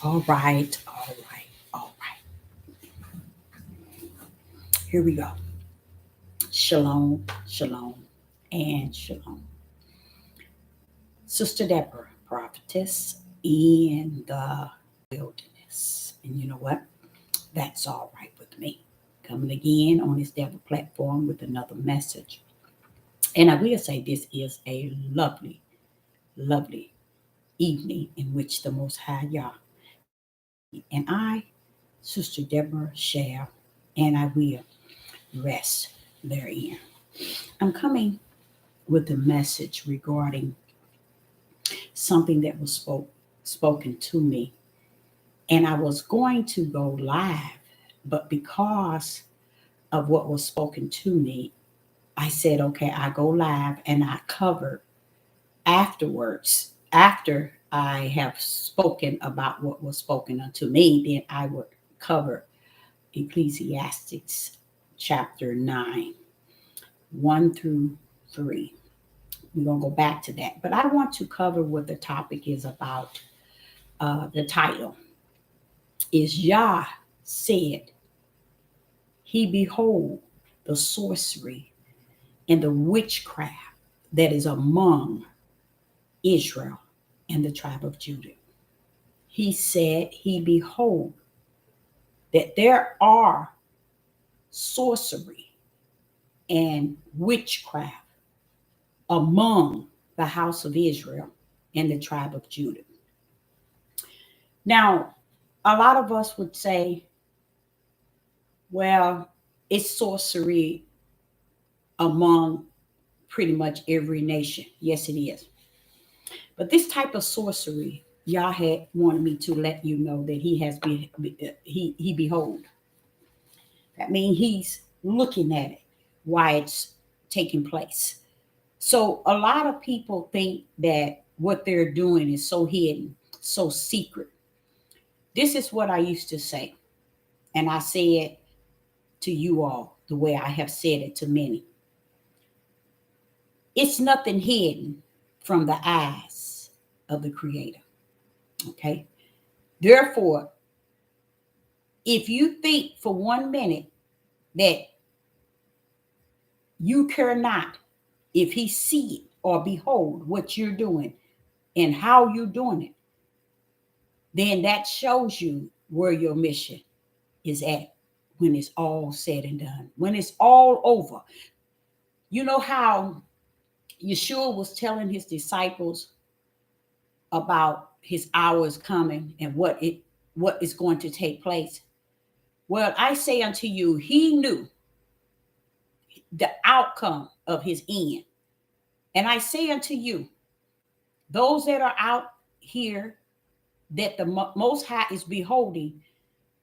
All right, all right, all right. Here we go. Shalom, shalom, and shalom. Sister Deborah, prophetess in the wilderness. And you know what? That's all right with me. Coming again on this Devil platform with another message. And I will say this is a lovely, lovely evening in which the Most High Yah and I, Sister Deborah, share, and I will rest therein. I'm coming with a message regarding something that was spoken to me, and I was going to go live, but because of what was spoken to me, I said, okay, I go live and I cover afterwards. After I have spoken about what was spoken unto me, then I would cover Ecclesiastes chapter 9, 1 through 3. We're going to go back to that. But I want to cover what the topic is about. The title is Yah said, He behold the sorcery and the witchcraft that is among Israel and the tribe of Judah. He said, He behold that there are sorcery and witchcraft among the house of Israel and the tribe of Judah. Now, a lot of us would say, well, it's sorcery among pretty much every nation. Yes, it is. But this type of sorcery, Yah had wanted me to let you know that he behold. That means he's looking at it while it's taking place. So a lot of people think that what they're doing is so hidden, so secret. This is what I used to say, and I say it to you all the way I have said it to many. It's nothing hidden from the eyes of the Creator. Okay? Therefore, if you think for 1 minute that you care not if He see it or behold what you're doing and how you're doing it, then that shows you where your mission is at when it's all said and done, when it's all over. You know how Yeshua was telling his disciples about his hours coming and what is going to take place. Well, I say unto you, he knew the outcome of his end. And I say unto you, those that are out here that the Most High is beholding,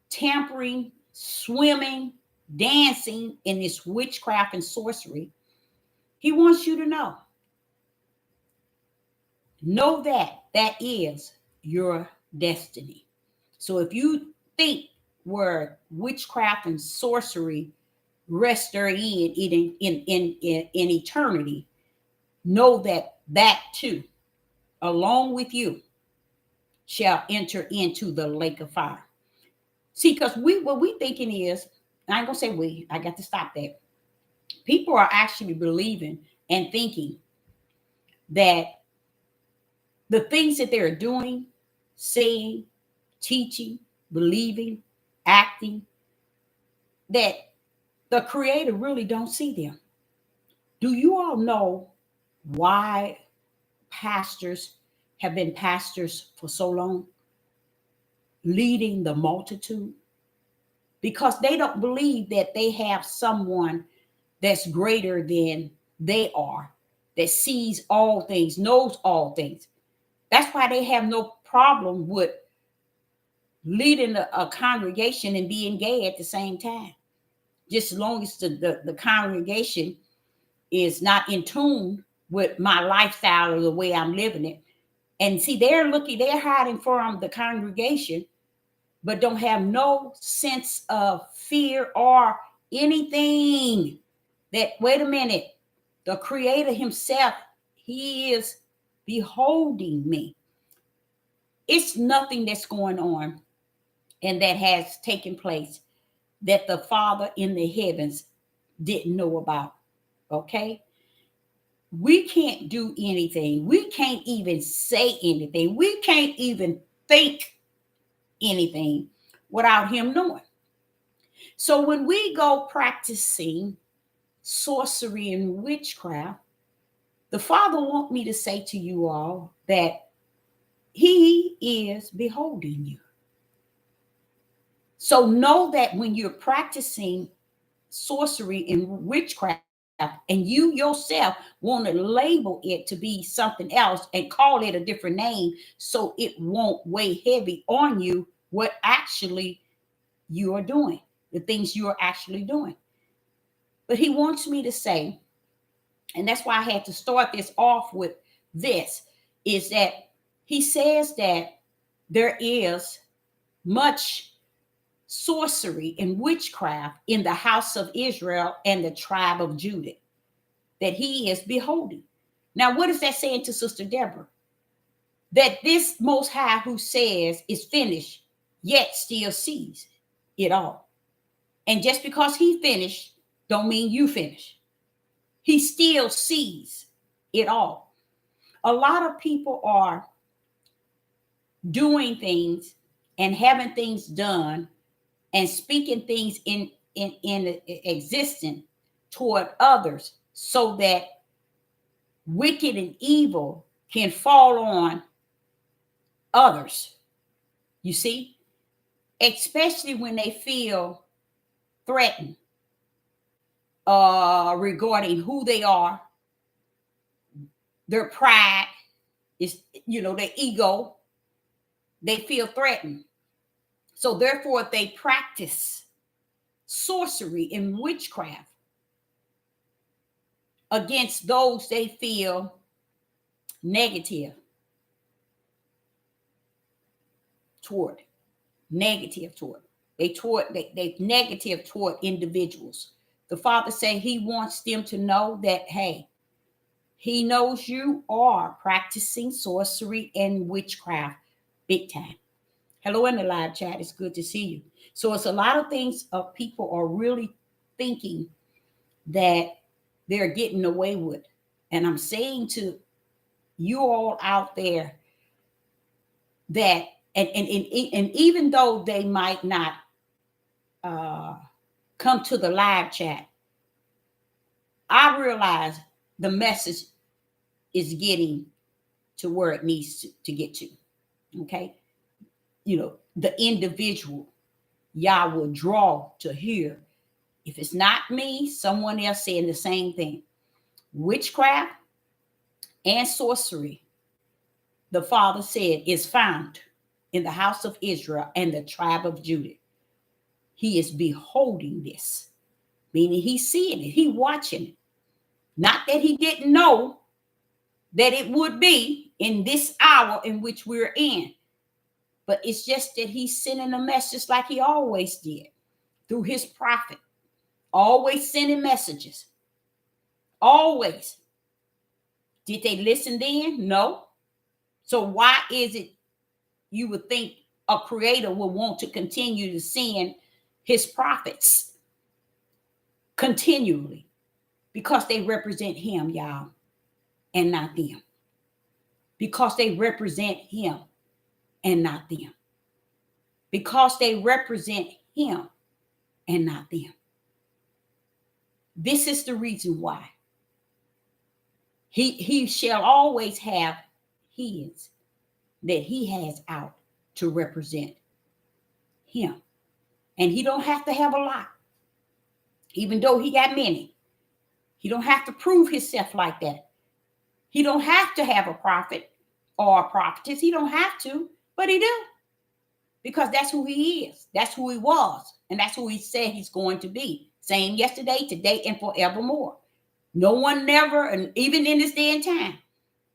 tampering, swimming, dancing in this witchcraft and sorcery, he wants you to know that that is your destiny. So if you think where witchcraft and sorcery rest therein in eternity, know that that too, along with you, shall enter into the lake of fire. See, because what we thinking is, I ain't gonna say we, I got to stop that. People are actually believing and thinking that the things that they're doing, saying, teaching, believing, acting, that the Creator really don't see them. Do you all know why pastors have been pastors for so long, leading the multitude? Because they don't believe that they have someone that's greater than they are, that sees all things, knows all things. That's why they have no problem with leading a congregation and being gay at the same time. Just as long as the congregation is not in tune with my lifestyle or the way I'm living it. And see, they're hiding from the congregation, but don't have no sense of fear or anything that, wait a minute, the Creator himself, he is beholding me. It's nothing that's going on and that has taken place that the Father in the heavens didn't know about. Okay? We can't do anything. We can't even say anything. We can't even think anything without him knowing. So when we go practicing sorcery and witchcraft, the Father wants me to say to you all that he is beholding you. So know that when you're practicing sorcery and witchcraft and you yourself want to label it to be something else and call it a different name so it won't weigh heavy on you, what actually you are doing, the things you are actually doing. But he wants me to say, and that's why I had to start this off with this, is that he says that there is much sorcery and witchcraft in the house of Israel and the tribe of Judah that he is beholding. Now, what is that saying to Sister Deborah? That this Most High who says is finished, yet still sees it all. And just because he finished, don't mean you finish. He still sees it all. A lot of people are doing things and having things done and speaking things in existence toward others so that wicked and evil can fall on others. You see, especially when they feel threatened regarding who they are, their pride is, their ego. They feel threatened. So therefore, they practice sorcery and witchcraft against those they feel negative toward. Negative toward. They negative toward individuals. The Father said he wants them to know that, hey, he knows you are practicing sorcery and witchcraft big time. Hello in the live chat. It's good to see you. So it's a lot of things people are really thinking that they're getting away with. And I'm saying to you all out there that, and even though they might not come to the live chat, I realize the message is getting to where it needs to get to. Okay. The individual, y'all will draw to hear. If it's not me, someone else saying the same thing. Witchcraft and sorcery, the Father said, is found in the house of Israel and the tribe of Judah. He is beholding this, meaning he's seeing it, he's watching it. Not that he didn't know that it would be in this hour in which we're in, but it's just that he's sending a message like he always did through his prophet, always sending messages. Always. Did they listen then? No. So why is it you would think a creator would want to continue to send his prophets continually? Because they represent him, y'all, and not them. Because they represent him and not them. Because they represent him and not them. This is the reason why. He shall always have his that he has out to represent him. And he don't have to have a lot. Even though he got many. He don't have to prove himself like that. He don't have to have a prophet or a prophetess. He don't have to, but he do. Because that's who he is. That's who he was. And that's who he said he's going to be. Same yesterday, today, and forevermore. No one never, and even in this day and time,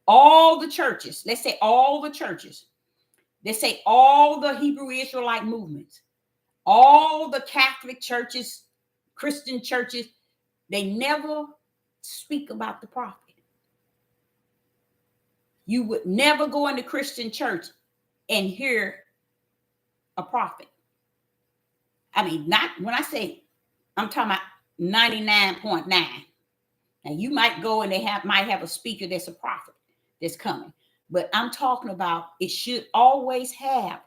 all the churches, let's say all the churches, let's say all the Hebrew Israelite movements, all the Catholic churches, Christian churches, they never speak about the prophet. You would never go into Christian church and hear a prophet. I mean, not when I say, I'm talking about 99.9. Now you might go and they might have a speaker that's a prophet that's coming. But I'm talking about it should always have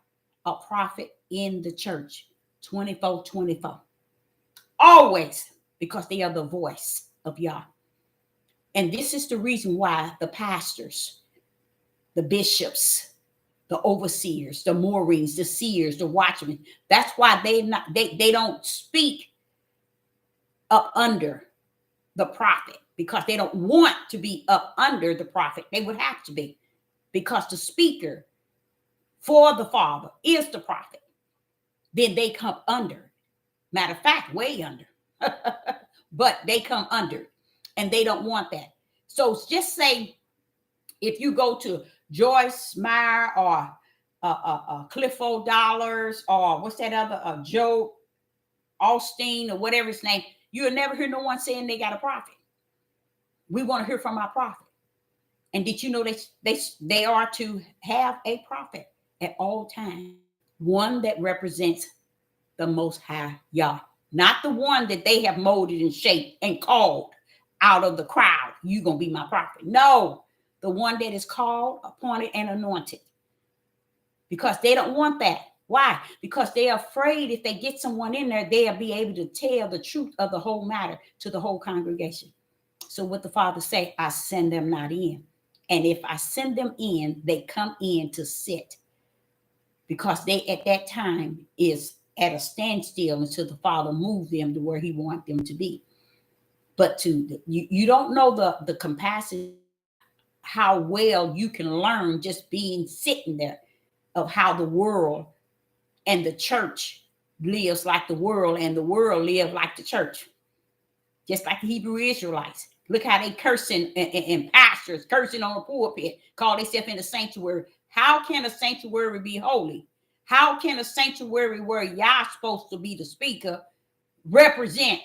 a prophet in the church 24/24. Always, because they are the voice of Yah. And this is the reason why the pastors, the bishops, the overseers, the Moorings, the seers, the watchmen, that's why they don't speak up under the prophet, because they don't want to be up under the prophet. They would have to be, because the speaker for the Father is the prophet. Then they come under. Matter of fact, way under. But they come under, and they don't want that. So just say, if you go to Joyce Meyer or Clifford Dollars, or what's that other, Joe Austin, or whatever his name, you'll never hear no one saying they got a prophet. We want to hear from our prophet. And did you know they are to have a prophet at all times? One that represents the Most High Yah. Not the one that they have molded and shaped and called out of the crowd. You're going to be my prophet. No, the one that is called, appointed, and anointed. Because they don't want that. Why? Because they're afraid if they get someone in there, they'll be able to tell the truth of the whole matter to the whole congregation. So what the Father say, I send them not in. And if I send them in, they come in to sit. Because they at that time is at a standstill until the Father moves them to where he wants them to be. But you don't know the capacity, how well you can learn just being sitting there, of how the world and the church lives like the world, and the world lives like the church. Just like the Hebrew Israelites. Look how they cursing, and pastors cursing on the pulpit, call themselves in the sanctuary. How can a sanctuary be holy? How can a sanctuary where Yah's supposed to be the speaker represent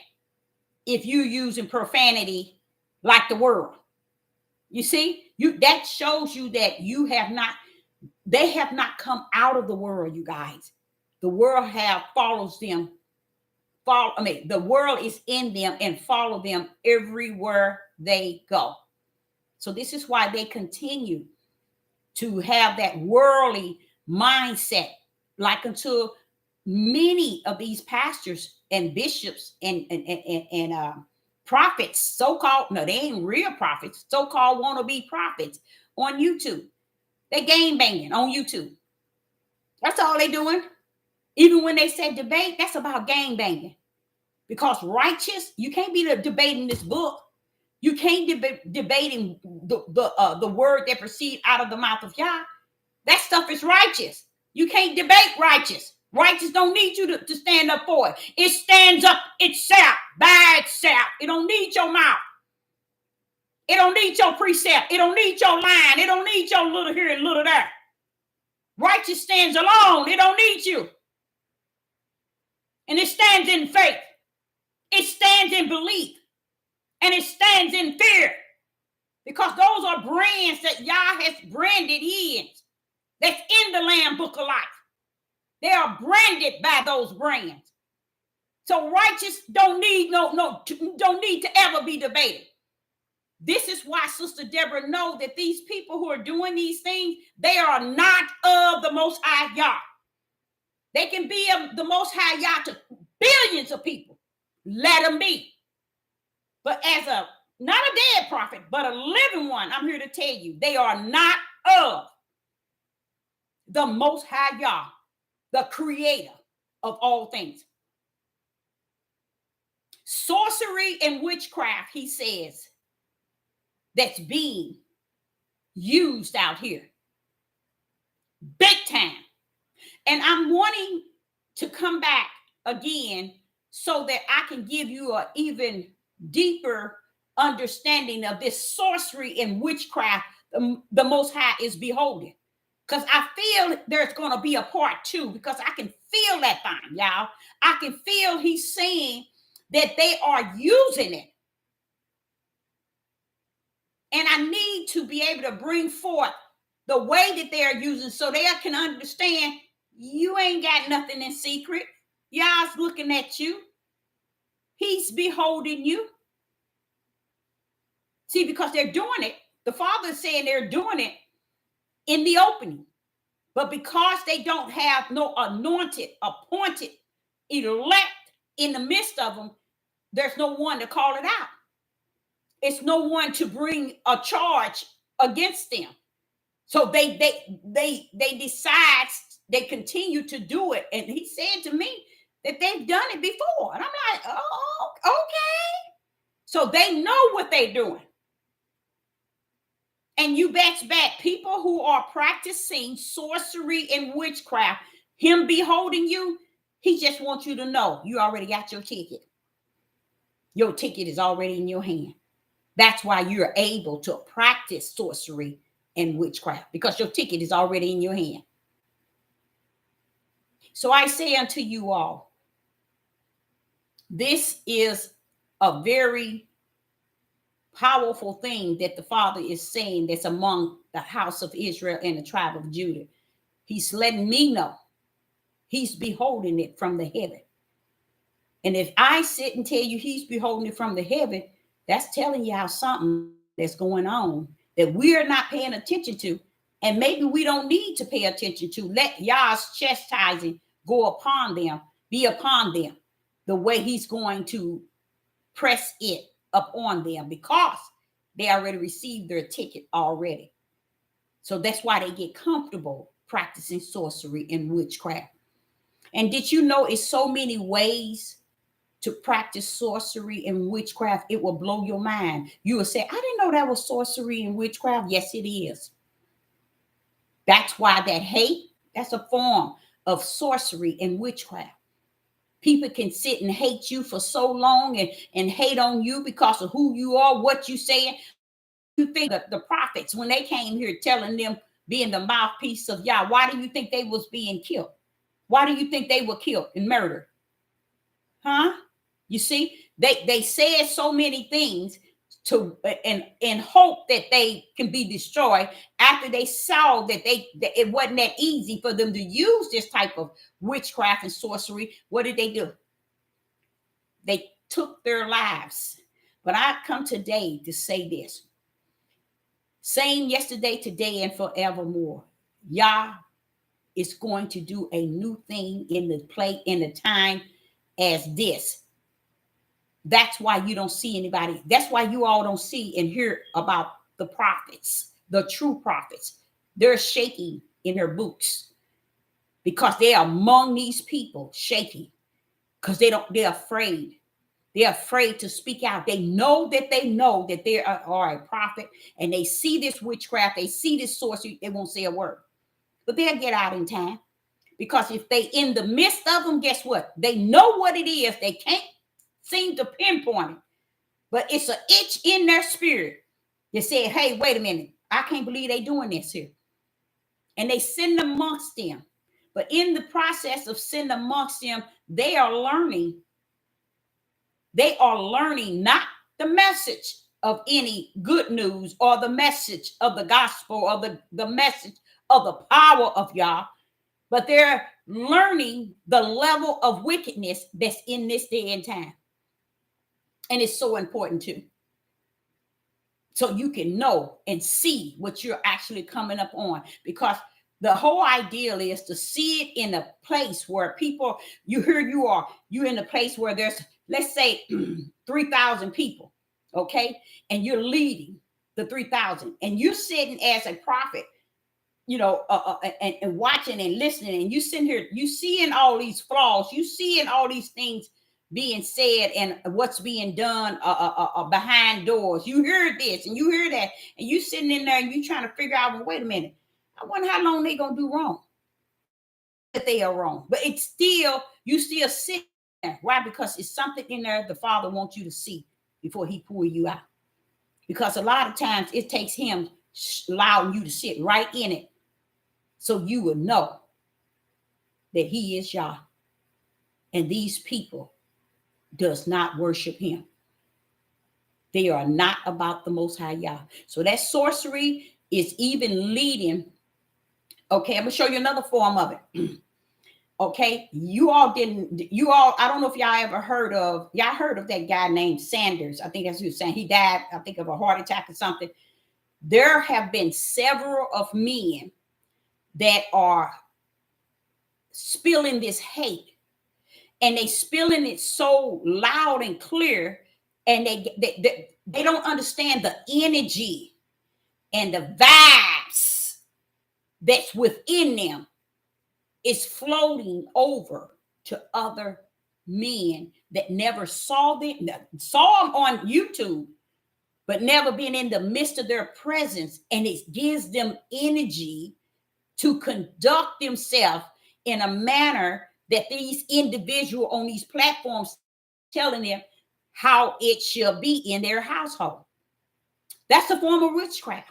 if you're using profanity like the world? You see, that shows you that they have not come out of the world, you guys. The world follows them. The world is in them and follow them everywhere they go. So this is why they continue to have that worldly mindset, like until many of these pastors and bishops and prophets, so-called, no, they ain't real prophets, so-called wannabe prophets on YouTube. They game banging on YouTube. That's all they doing. Even when they say debate, that's about gang banging. Because righteous, you can't be debating this book. You can't debating the word that proceeds out of the mouth of Yah. That stuff is righteous. You can't debate righteous. Righteous don't need you to stand up for it. It stands up itself, by itself. It don't need your mouth. It don't need your precept. It don't need your line. It don't need your little here and little there. Righteous stands alone. It don't need you. And it stands in faith. It stands in belief. And it stands in fear. Because those are brands that Yah has branded in. That's in the Lamb Book of Life. They are branded by those brands. So righteous don't need to ever be debated. This is why Sister Deborah knows that these people who are doing these things, they are not of the Most High Yah. They can be of the Most High Yah to billions of people. Let them be. But as not a dead prophet, but a living one, I'm here to tell you, they are not of the Most High Yah, the creator of all things. Sorcery and witchcraft, he says, that's being used out here. Big time. And I'm wanting to come back again so that I can give you an even deeper understanding of this sorcery and witchcraft the Most High is beholding. Because I feel there's going to be a part 2, because I can feel that thing, y'all. I can feel he's saying that they are using it. And I need to be able to bring forth the way that they're using, so they can understand you ain't got nothing in secret. Y'all's looking at you. He's beholding you. See, because they're doing it, the Father is saying they're doing it in the opening. But because they don't have no anointed, appointed, elect in the midst of them, there's no one to call it out. It's no one to bring a charge against them. So they decide, they continue to do it. And he said to me that they've done it before. And I'm like, oh, okay. So they know what they're doing. And you bet people who are practicing sorcery and witchcraft, him beholding you, he just wants you to know you already got your ticket. Your ticket is already in your hand. That's why you're able to practice sorcery and witchcraft, because your ticket is already in your hand. So I say unto you all, this is a very powerful thing that the Father is saying that's among the house of Israel and the tribe of Judah. He's letting me know he's beholding it from the heaven. And if I sit and tell you he's beholding it from the heaven, that's telling y'all something that's going on that we're not paying attention to. And maybe we don't need to pay attention to. Let y'all's chastising go upon them, be upon them, the way he's going to press it upon them, because they already received their ticket already. So that's why they get comfortable practicing sorcery and witchcraft. And did you know it's so many ways to practice sorcery and witchcraft? It will blow your mind. You will say, I didn't know that was sorcery and witchcraft. Yes, it is. That's why that hate, that's a form of sorcery and witchcraft. People can sit and hate you for so long and hate on you because of who you are, what you saying. You think that the prophets, when they came here telling them being the mouthpiece of Yah, why do you think they was being killed? Why do you think they were killed and murdered? Huh? You see, they said so many things to and hope that they can be destroyed after they saw that it wasn't that easy for them to use this type of witchcraft and sorcery. What did they do? They took their lives. But I come today to say this: same yesterday, today, and forevermore. Yah is going to do a new thing in the time as this. That's why you don't see anybody. That's why you all don't see and hear about the prophets, the true prophets. They're shaking in their boots because they are among these people shaking because they're afraid. They're afraid to speak out. They know that they are a prophet, and they see this witchcraft, they see this sorcery, they won't say a word. But they'll get out in time, because if they in the midst of them, guess what? They know what it is. They can't seem to pinpoint it, but it's an itch in their spirit. They say, hey, wait a minute. I can't believe they doing this here. And they send amongst them. But in the process of sending amongst them, they are learning. They are learning not the message of any good news or the message of the gospel or the message of the power of Yah, but they're learning the level of wickedness that's in this day and time. And it's so important too. So you can know and see what you're actually coming up on, because the whole ideal is to see it in a place where people, you're in a place where there's, let's say 3,000 people, okay? And you're leading the 3,000, and you're sitting as a prophet, and watching and listening, and you sitting here, you seeing all these flaws, you seeing all these things being said and what's being done behind doors. You hear this and you hear that, and you sitting in there and you trying to figure out, well, wait a minute, I wonder how long they gonna do wrong. That they are wrong, but it's still, you still sit there. Why? Because it's something in there the Father wants you to see before he pull you out. Because a lot of times it takes him allowing you to sit right in it, so you will know that he is Yah, and these people does not worship him. They are not about the Most High Yah. So that sorcery is even leading. Okay, I'm gonna show you another form of it. Okay, I don't know if y'all ever heard of that guy named Sanders. I think that's who was saying. He died, I think, of a heart attack or something. There have been several of men that are spilling this hate, and they spilling it so loud and clear, and they don't understand the energy and the vibes that's within them is floating over to other men that never saw them on YouTube, but never been in the midst of their presence. And it gives them energy to conduct themselves in a manner that these individuals on these platforms telling them how it shall be in their household. That's a form of witchcraft.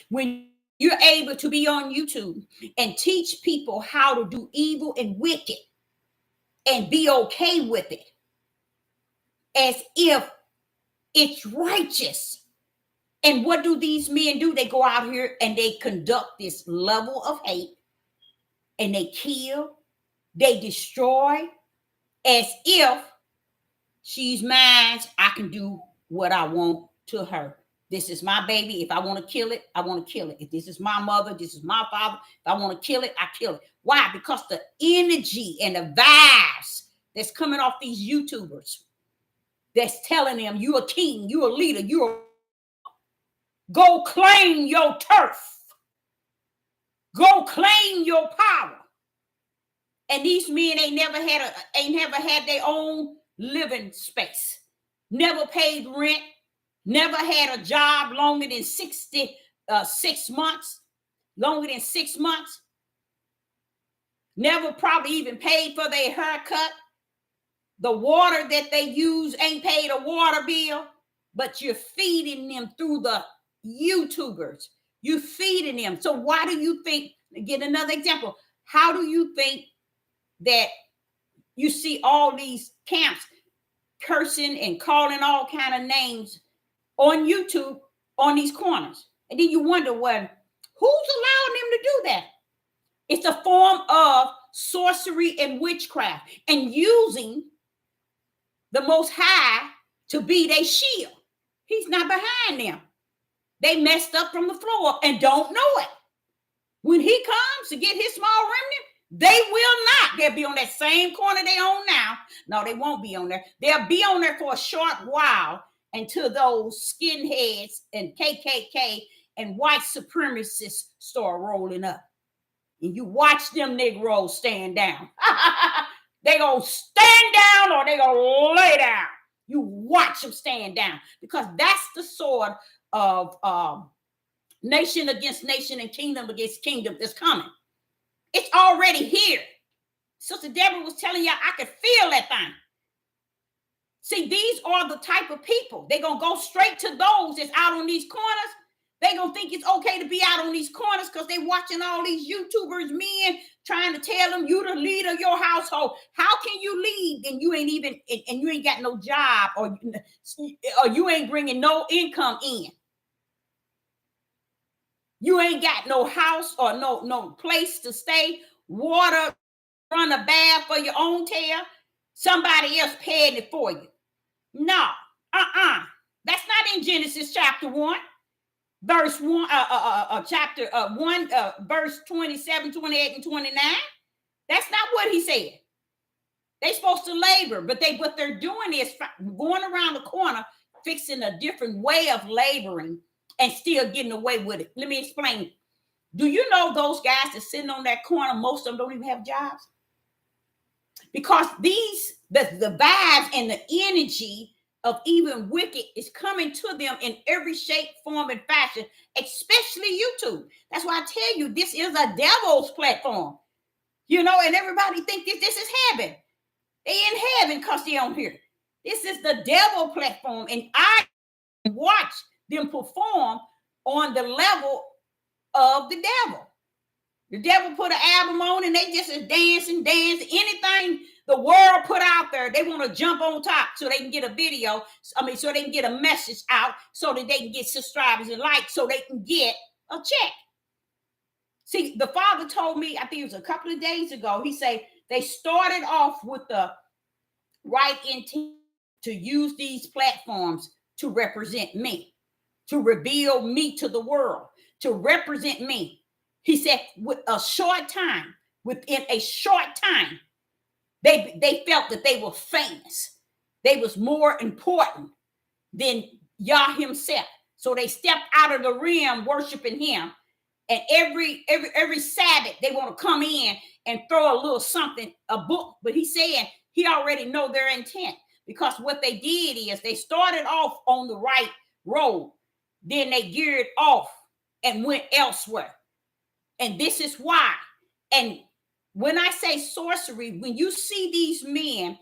When you're able to be on YouTube and teach people how to do evil and wicked and be okay with it as if it's righteous. And what do these men do? They go out here and they conduct this level of hate, and they kill, they destroy, as if she's mine, I can do what I want to her. This is my baby. If I want to kill it, I want to kill it. If this is my mother, this is my father. If I want to kill it, I kill it. Why? Because the energy and the vibes that's coming off these YouTubers that's telling them you a king, you a leader, go claim your turf. Go claim your power. And these men ain't never had their own living space. Never paid rent. Never had a job longer than 6 months. Longer than 6 months. Never probably even paid for their haircut. The water that they use ain't paid a water bill, but you're feeding them through the YouTubers. You're feeding them. So why do you think, get another example, how do you think that you see all these camps cursing and calling all kind of names on YouTube on these corners? And then you wonder, well, who's allowing them to do that? It's a form of sorcery and witchcraft, and using the Most High to be their shield. He's not behind them. They messed up from the floor up and don't know it. When he comes to get his small remnant, they will not. They'll be on that same corner they own now. No, they won't be on there. They'll be on there for a short while until those skinheads and KKK and white supremacists start rolling up. And you watch them Negroes stand down. They gonna stand down or they gonna lay down. You watch them stand down, because that's the sword of nation against nation and kingdom against kingdom that's coming. It's already here. Sister Deborah was telling y'all, I could feel that thing. See, these are the type of people. They're going to go straight to those that's out on these corners. They're going to think it's okay to be out on these corners because they're watching all these YouTubers, men, trying to tell them you the leader of your household. How can you lead and you ain't even, and you ain't got no job, or you ain't bringing no income in? You ain't got no house or no place to stay, water, run a bath for your own tail. Somebody else paying it for you. No, that's not in Genesis chapter 1, verse 1, chapter 1, verse 27, 28, and 29. That's not what he said. They're supposed to labor, but what they're doing is going around the corner, fixing a different way of laboring and still getting away with it. Let me explain. Do you know those guys that's sitting on that corner, most of them don't even have jobs? Because the vibes and the energy of even wicked is coming to them in every shape, form, and fashion, especially YouTube. That's why I tell you, this is a devil's platform. And everybody think this is heaven. They in heaven because they on here. This is the devil platform, and I watch them perform on the level of the devil. The devil put an album on and they just is dancing. Anything the world put out there, they want to jump on top so they can get a video. So they can get a message out so that they can get subscribers and likes so they can get a check. See, the father told me, I think it was a couple of days ago, he said they started off with the right intent to use these platforms to represent me, to reveal me to the world, to represent me. He said within a short time, they felt that they were famous. They was more important than Yah himself. So they stepped out of the realm worshiping him. And every Sabbath, they want to come in and throw a little something, a book. But he's saying he already know their intent, because what they did is they started off on the right road. Then they geared off and went elsewhere. And this is why. And when I say sorcery, when you see these men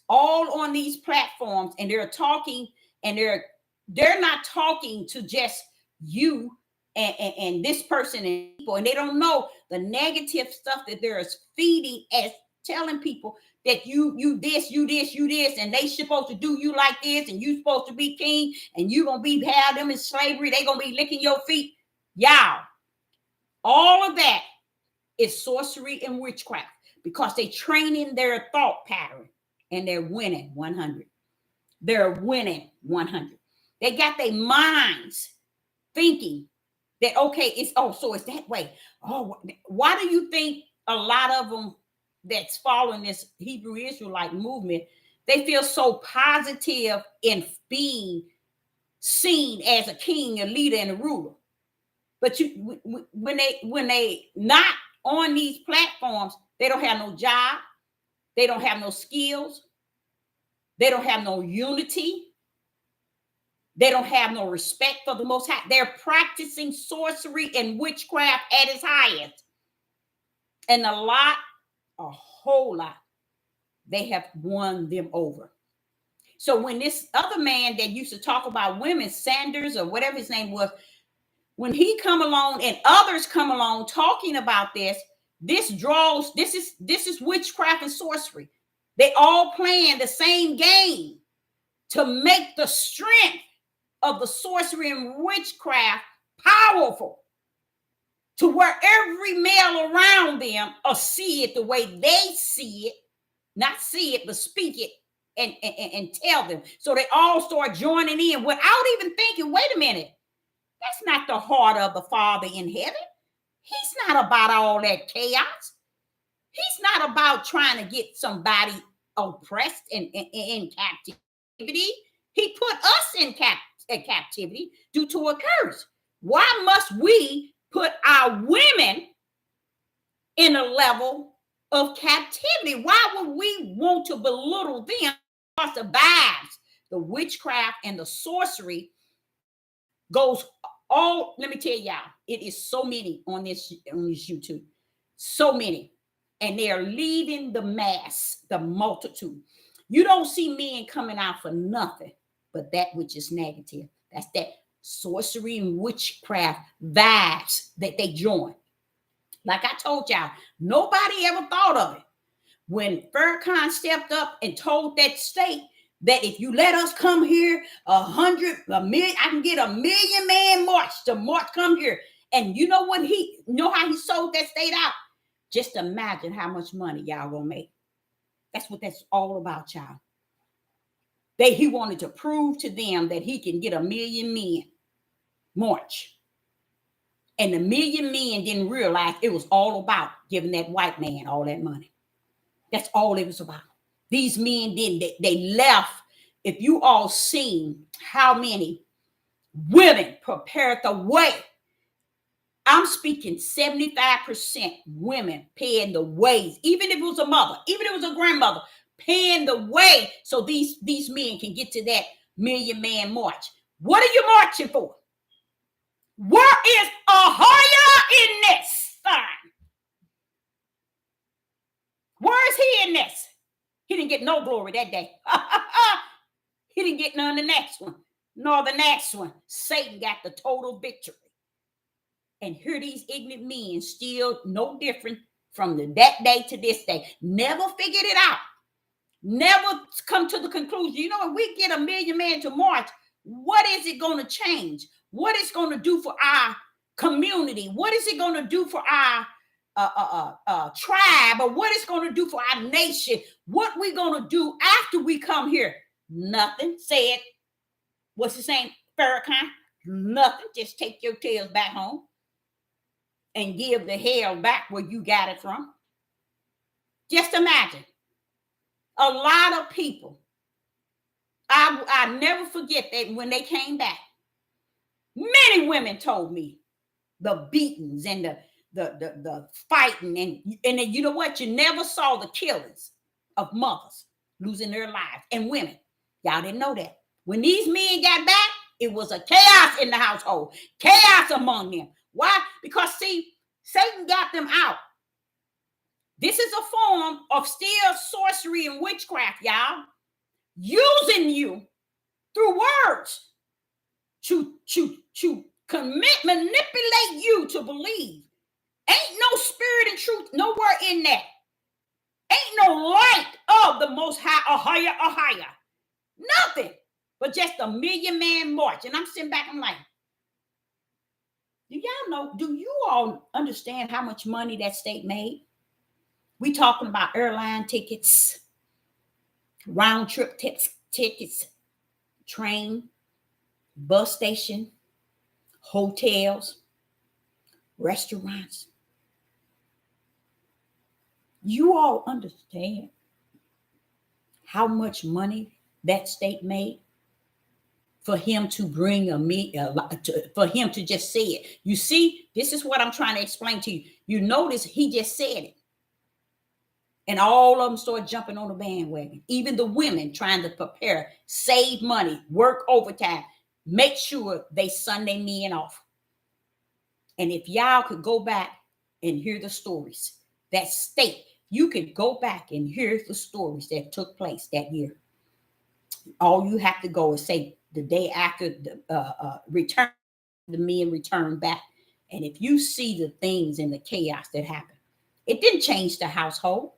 all on these platforms and they're talking, and they're not talking to just you and this person and people, and they don't know the negative stuff that they're feeding, as telling people that you this, and they supposed to do you like this, and you supposed to be king, and you gonna be have them in slavery, they gonna be licking your feet. Y'all, all of that is sorcery and witchcraft, because they training their thought pattern, and they're winning 100. They're winning 100. They got their minds thinking that, okay, so it's that way. Oh, why do you think a lot of them that's following this Hebrew Israelite movement, they feel so positive in being seen as a king, a leader, and a ruler? But when they not on these platforms, they don't have no job, they don't have no skills, they don't have no unity, they don't have no respect for the Most High. They're practicing sorcery and witchcraft at its highest. And a whole lot, they have won them over. So when this other man that used to talk about women, Sanders or whatever his name was, when he come along and others come along talking about this is witchcraft and sorcery. They all playing the same game to make the strength of the sorcery and witchcraft powerful, to where every male around them will see it the way they see it, not see it, but speak it and tell them. So they all start joining in without even thinking, wait a minute, that's not the heart of the Father in heaven. He's not about all that chaos. He's not about trying to get somebody oppressed and in captivity. He put us in captivity due to a curse. Why must we put our women in a level of captivity? Why would we want to belittle them? Because the vibes, the witchcraft and the sorcery goes all. Let me tell y'all, it is so many on this YouTube, so many, and they are leading the mass, the multitude. You don't see men coming out for nothing but that which is negative. That's that sorcery and witchcraft vibes that they join. Like I told y'all, nobody ever thought of it. When Farrakhan stepped up and told that state that if you let us come here, 100, a million, I can get 1 million man march to march, come here. And you know what how he sold that state out? Just imagine how much money y'all gonna make. That's what that's all about, y'all. He wanted to prove to them that he can get 1 million men march. And the 1 million men didn't realize it was all about giving that white man all that money. That's all it was about. These men didn't. They left. If you all seen how many women prepared the way, I'm speaking 75% women paying the way, even if it was a mother, even if it was a grandmother, paying the way so these men can get to that 1 million man march. What are you marching for? Where is Ahaya in this thing? Where is he in this? He didn't get no glory that day. He didn't get none the next one, nor the next one. Satan got the total victory. And here these ignorant men still no different from that day to this day. Never figured it out. Never come to the conclusion, you know, if we get 1 million men to march, what is it going to change? What is going to do for our community? What is it going to do for our tribe? Or what it's going to do for our nation? What we going to do after we come here? Nothing. Said, what's his name? Farrakhan. Nothing. Just take your tails back home and give the hell back where you got it from. Just imagine. A lot of people, I never forget that when they came back, many women told me the beatings and the fighting, and then, you know what? You never saw the killings of mothers losing their lives and women. Y'all didn't know that. When these men got back, it was a chaos in the household, chaos among them. Why? Because see, Satan got them out. This is a form of still sorcery and witchcraft, y'all. Using you through words to manipulate you to believe. Ain't no spirit and truth nowhere in that. Ain't no light of the Most High or higher. Nothing but just a million-man march. And I'm sitting back, I'm like, do you all understand how much money that state made? We talking about airline tickets, round trip tickets, train, bus station, hotels, restaurants. You all understand how much money that state made for him to bring for him to just say it. You see, this is what I'm trying to explain to you. You notice he just said it. And all of them started jumping on the bandwagon. Even the women trying to prepare, save money, work overtime, make sure they sun their men off. And if y'all could go back and hear the stories, that state, you could go back and hear the stories that took place that year. All you have to go is say the day after the return, the men returned back. And if you see the things and the chaos that happened, it didn't change the household.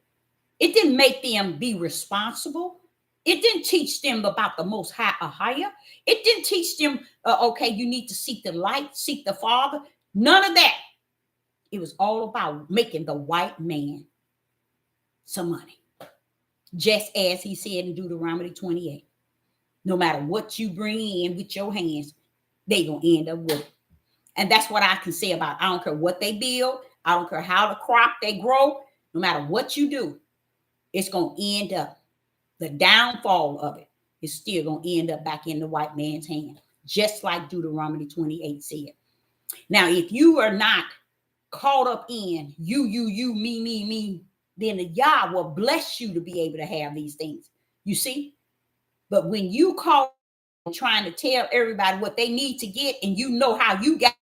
It didn't make them be responsible. It didn't teach them about the Most High or higher. It didn't teach them, okay, you need to seek the light, seek the Father. None of that. It was all about making the white man some money. Just as he said in Deuteronomy 28. No matter what you bring in with your hands, they're going to end up with it. And that's what I can say about it. I don't care what they build. I don't care how the crop they grow. No matter what you do, it's going to end up, the downfall of it is still going to end up back in the white man's hand, just like Deuteronomy 28 said. Now, if you are not caught up in you, me, then the Yah will bless you to be able to have these things. You see? But when you call trying to tell everybody what they need to get, and you know how you got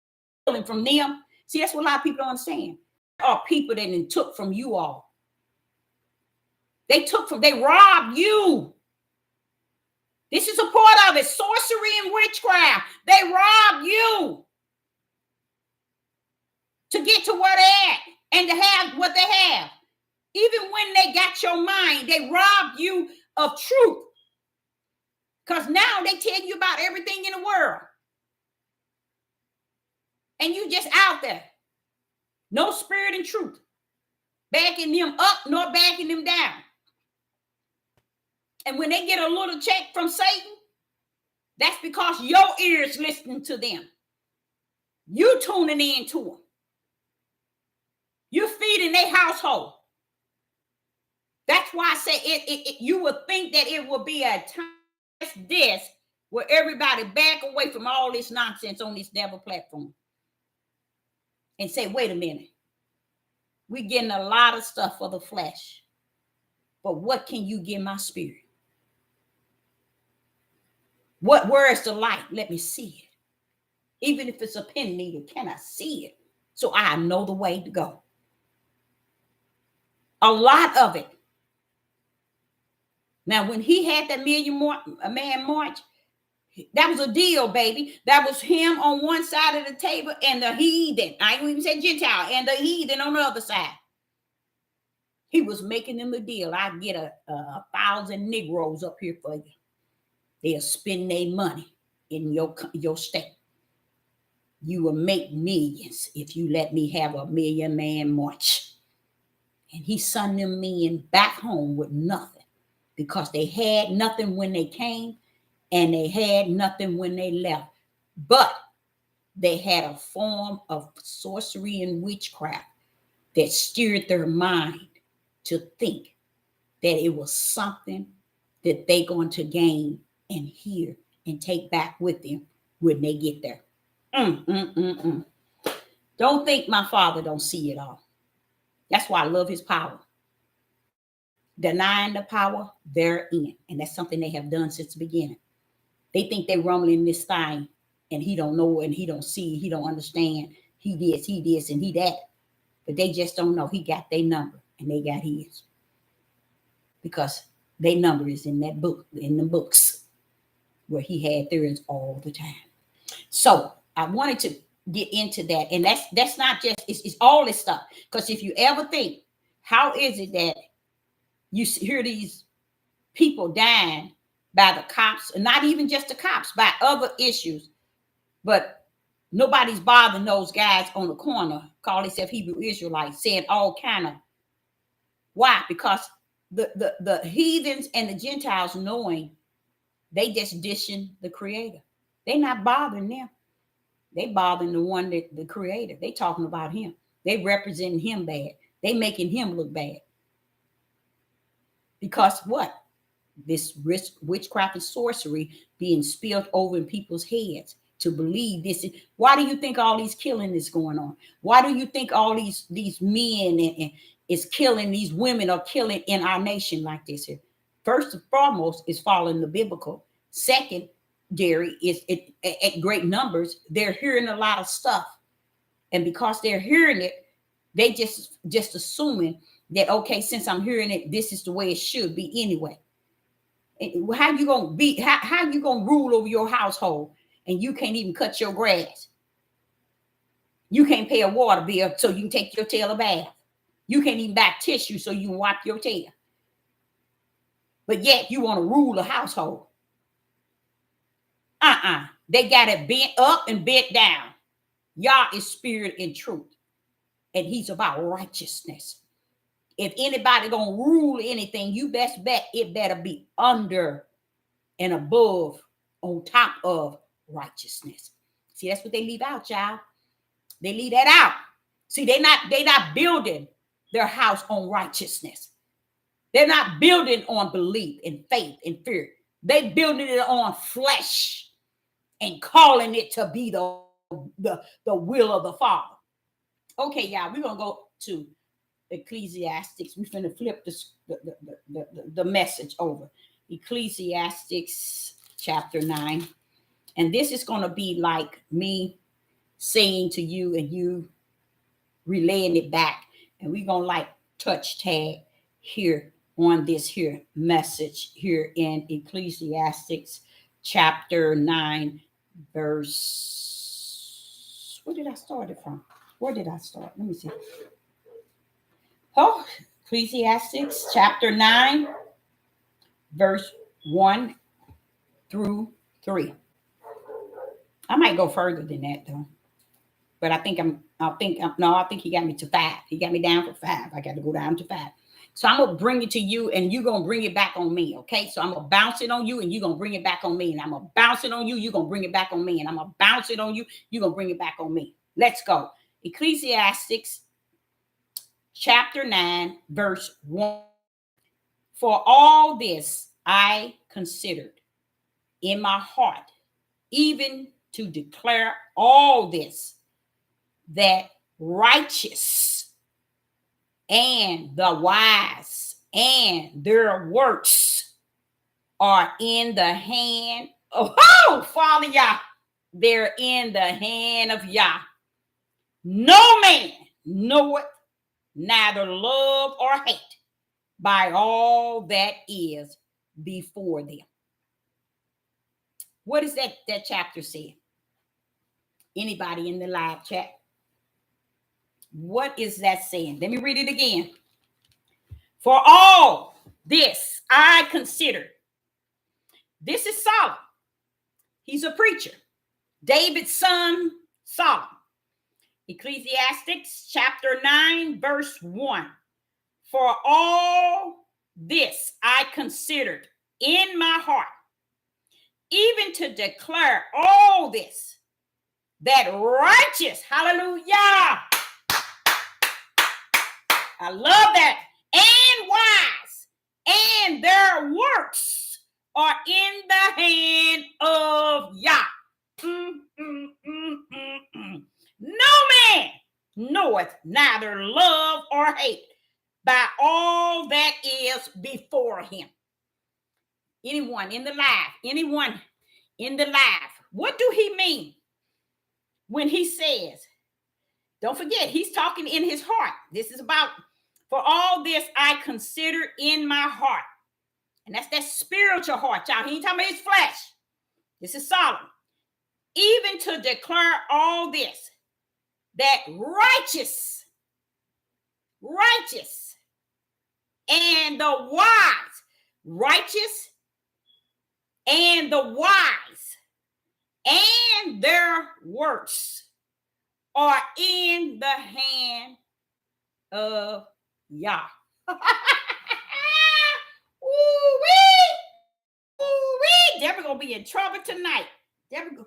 it from them, see, that's what a lot of people don't understand. There are people that took from you all. They robbed you. This is a part of it. Sorcery and witchcraft. They robbed you to get to where they're at and to have what they have. Even when they got your mind, they robbed you of truth. Because now they tell you about everything in the world. And you just out there. No spirit and truth. Backing them up nor backing them down. And when they get a little check from Satan, that's because your ears listening to them. You tuning in to them. You're feeding their household. That's why I say you would think that it would be a time like this where everybody back away from all this nonsense on this devil platform and say, wait a minute. We're getting a lot of stuff for the flesh. But what can you give my spirit? Where is the light? Let me see it. Even if it's a pen needle, can I see it? So I know the way to go. A lot of it. Now, when he had that man march, that was a deal, baby. That was him on one side of the table and the heathen. I ain't even say Gentile. And the heathen on the other side. He was making them a deal. I get a 1,000 Negroes up here for you. They'll spend their money in your state. You will make millions if you let me have a million man march. And he sent them men back home with nothing because they had nothing when they came and they had nothing when they left. But they had a form of sorcery and witchcraft that steered their mind to think that it was something that they're going to gain and hear and take back with them when they get there. Don't think my Father don't see it all. That's why I love his power. Denying the power therein. And that's something they have done since the beginning. They think they're rumbling this thing and he don't know and he don't see, he don't understand. He this, and he that. But they just don't know. He got their number and they got his. Because their number is in that book, in the books, where he had theirs all the time. So I wanted to get into that. And that's not just, it's all this stuff. Because if you ever think, how is it that you hear these people dying by the cops, and not even just the cops, by other issues, but nobody's bothering those guys on the corner, call themselves Hebrew Israelites, saying all kind of, why? Because the heathens and the Gentiles knowing they just dishing the creator. They not bothering them. They bothering the one that the creator. They talking about him. They representing him bad. They making him look bad. Because what? This witchcraft and sorcery being spilled over in people's heads to believe this. Why do you think all these killing is going on? Why do you think all these men and is killing, these women are killing in our nation like this here? First and foremost is following the biblical. Secondary is at great numbers. They're hearing a lot of stuff. And because they're hearing it, they just assuming that, okay, since I'm hearing it, this is the way it should be anyway. And how you gonna be? How you gonna rule over your household and you can't even cut your grass? You can't pay a water bill so you can take your tail a bath. You can't even buy tissue so you can wipe your tail. But yet you want to rule a household. They got it bent up and bent down. Yah is spirit and truth, and he's about righteousness. If anybody gonna rule anything, you best bet it better be under and above, on top of righteousness. See, that's what they leave out, y'all. They leave that out. See, they not building their house on righteousness. They're not building on belief and faith and fear. They building it on flesh and calling it to be the will of the Father. Okay, y'all, we're gonna go to Ecclesiastes. We're going to flip the message over. Ecclesiastes chapter 9. And this is going to be like me saying to you and you relaying it back. And we're going to like touch tag here on this here message here in Ecclesiastes chapter 9, verse. Where did I start it from? Where did I start? Let me see. Oh, Ecclesiastes chapter 9, verse 1 through 3. I might go further than that though. But I think he got me to 5. He got me down for 5. I got to go down to 5. So I'm going to bring it to you and you're going to bring it back on me. Okay. So I'm going to bounce it on you and you're going to bring it back on me. And I'm going to bounce it on you. You're going to bring it back on me. And I'm going to bounce it on you. You're going to bring it back on me. Let's go. Ecclesiastes chapter 9, verse 1. For all this I considered in my heart, even to declare all this, that righteous and the wise and their works are in the hand of, Father Yah. They're in the hand of Yah. No man knoweth, neither love or hate, by all that is before them. What is that chapter saying? Anybody in the live chat? What is that saying? Let me read it again. For all this I consider. This is Solomon. He's a preacher. David's son Solomon. Ecclesiastes chapter 9, verse 1. For all this I considered in my heart, even to declare all this, that righteous, hallelujah, I love that, and wise, and their works are in the hand of Yah. No man knoweth neither love or hate by all that is before him. Anyone in the life, what do he mean when he says, don't forget, he's talking in his heart. This is about, for all this I consider in my heart. And that's that spiritual heart, y'all. He ain't talking about his flesh. This is Solomon. Even to declare all this, that righteous, and the wise, righteous and the wise, and their works are in the hand of Yah. Ooh-wee. Deborah gonna be in trouble tonight. Deborah.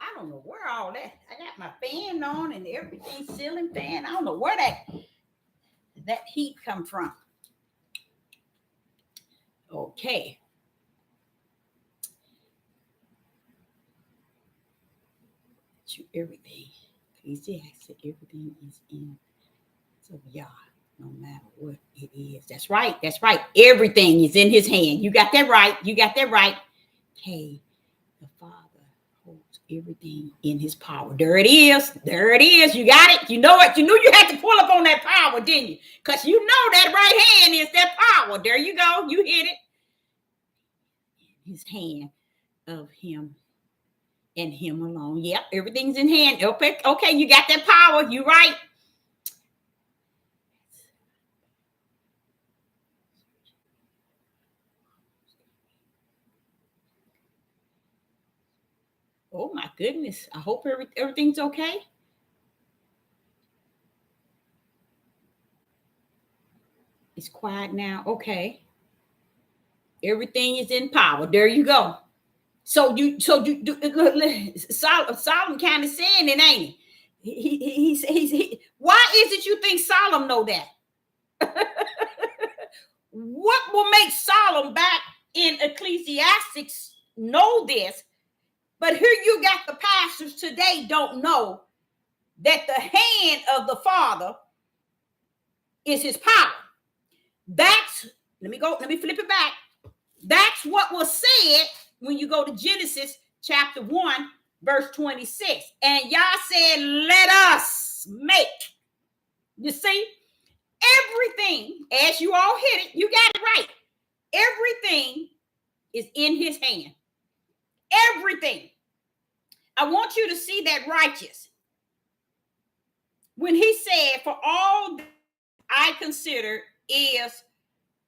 I don't know where all that. I got my fan on and everything, ceiling fan. I don't know where that heat come from. Okay. Everything. Ecclesiastes, everything is in so Yah, no matter what it is. That's right. Everything is in his hand. You got that right. Okay. The Father holds everything in his power. There it is. You got it. You know it. You knew you had to pull up on that power, didn't you? Because you know that right hand is that power. There you go. You hit it. His hand of him and him alone. Yep, everything's in hand. Okay, you got that power. You right. Oh my goodness. I hope everything's okay. It's quiet now. Okay. Everything is in power. There you go. So you Solomon kind of saying it, ain't he? Why is it you think Solomon know that? What will make Solomon back in Ecclesiastes know this? But here you got the pastors today don't know that the hand of the Father is his power. Let me flip it back. That's what was said when you go to Genesis chapter 1, verse 26. And Yah said, let us make. You see, everything, as you all hit it, you got it right. Everything is in his hand. Everything. I want you to see that righteous. When he said, for all that I consider is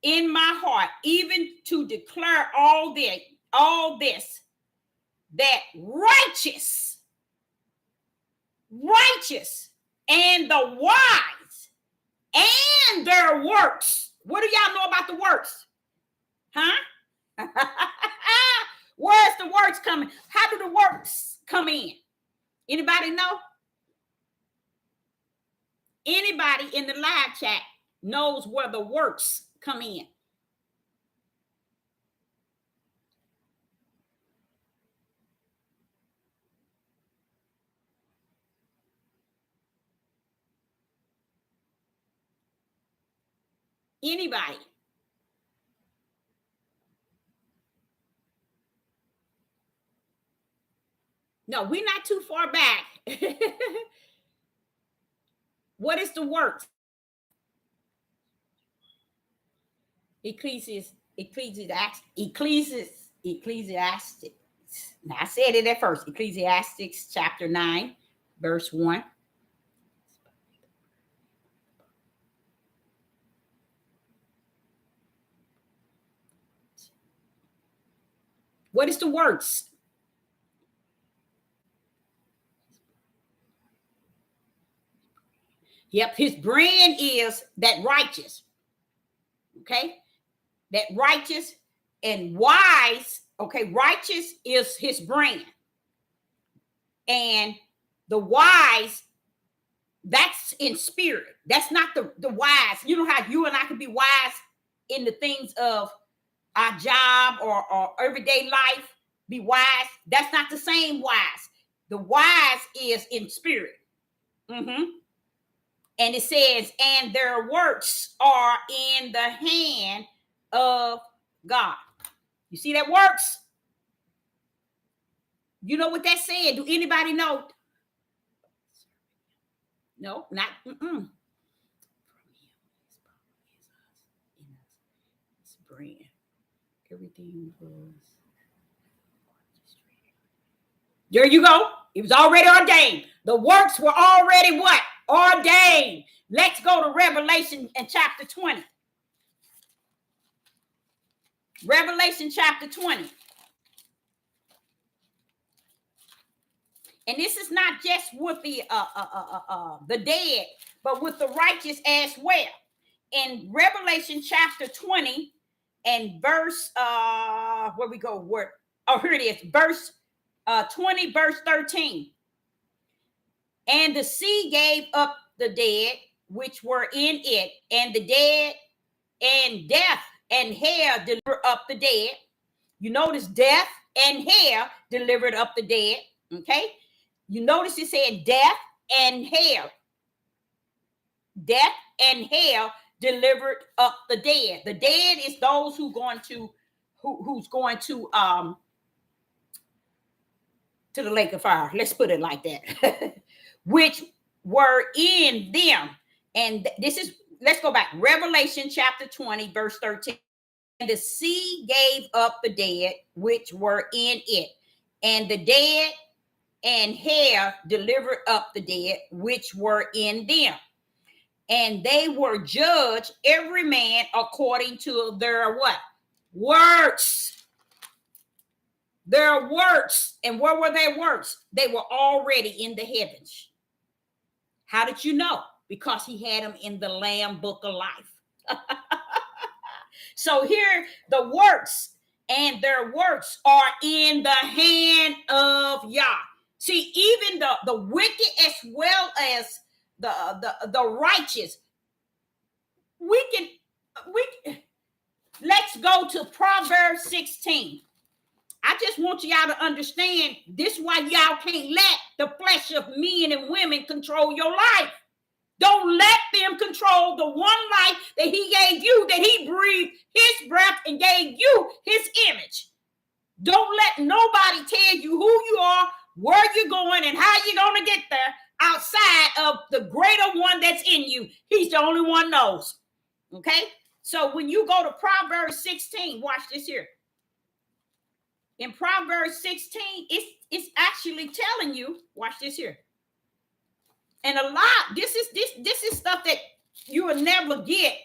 in my heart, even to declare all this, that righteous, and the wise, and their works. What do y'all know about the works? Huh? Where's the works coming? How do the works come in? Anybody know? Anybody in the live chat knows where the works come in? Anybody? No, we're not too far back. What is the works? Ecclesiastes. Now I said it at first. Ecclesiastes chapter 9, verse 1. What is the works? Yep, his brand is that righteous. Okay, that righteous and wise. Okay, righteous is his brand. And the wise, that's in spirit. That's not the wise. You know how you and I can be wise in the things of our job or everyday life, be wise. That's not the same wise. The wise is in spirit. Mm-hmm. And it says, and their works are in the hand of God. You see that works? You know what that said? Do anybody know? No, not. Mm-mm. Brand. Everything was. There you go. It was already ordained. The works were already what? Ordained. Let's go to Revelation in chapter 20. Revelation chapter 20. And this is not just with the dead, but with the righteous as well. In Revelation chapter 20 and verse where we go, where, oh, here it is, verse 20, verse 13. And the sea gave up the dead which were in it, and the dead and death and hell delivered up the dead. You notice death and hell delivered up the dead. Okay. You notice it said death and hell. Death and hell delivered up the dead. The dead is those who's going to the lake of fire. Let's put it like that. Which were in them. And this is, let's go back. Revelation chapter 20, verse 13. And the sea gave up the dead which were in it, and the dead and hell delivered up the dead which were in them. And they were judged, every man according to their what? Works. Their works. And what were their works? They were already in the heavens. How did you know? Because he had them in the Lamb book of life. So here the works, and their works are in the hand of Yah. See, even the wicked as well as the righteous, we let's go to Proverbs 16. I just want y'all to understand this, why y'all can't let the flesh of men and women control your life. Don't let them control the one life that he gave you, that he breathed his breath and gave you his image. Don't let nobody tell you who you are, where you're going, and how you're going to get there outside of the greater one that's in you. He's the only one knows. Okay? So when you go to Proverbs 16, watch this here. In Proverbs 16, it's actually telling you, watch this here. And a lot, this is stuff that you will never get,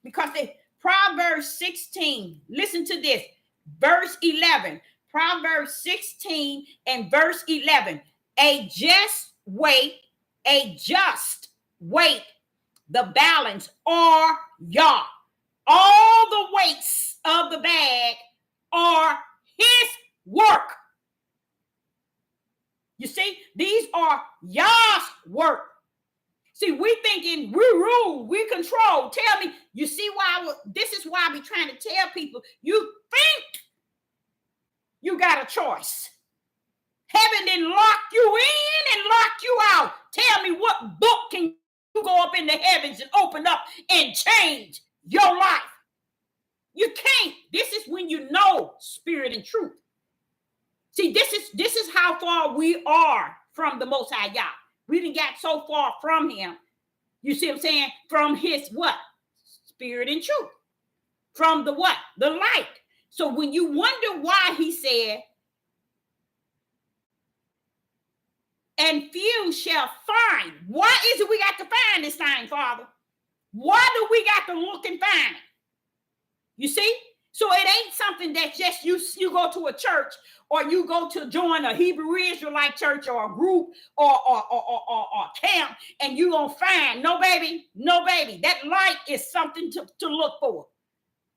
because Proverbs 16, listen to this, verse 11, Proverbs 16 and verse 11, a just weight, the balance are Yah. All the weights of the bag are his work. You see, these are Yah's work. See, we thinking we rule, we control. Tell me, you see why? This is why I be trying to tell people, you think you got a choice. Heaven didn't lock you in and lock you out. Tell me, what book can you go up in the heavens and open up and change your life? You can't. This is when you know spirit and truth. See, this is how how far we are from the Most High Yah. We didn't get so far from him. You see what I'm saying? From his what? Spirit and truth. From the what? The light. So when you wonder why he said, and few shall find. Why is it we got to find this thing, Father? Why do we got to look and find it? You see? So it ain't something that just you go to a church or you go to join a Hebrew Israelite church or a group or camp and you gonna find. No, baby. No, baby. That light is something to look for.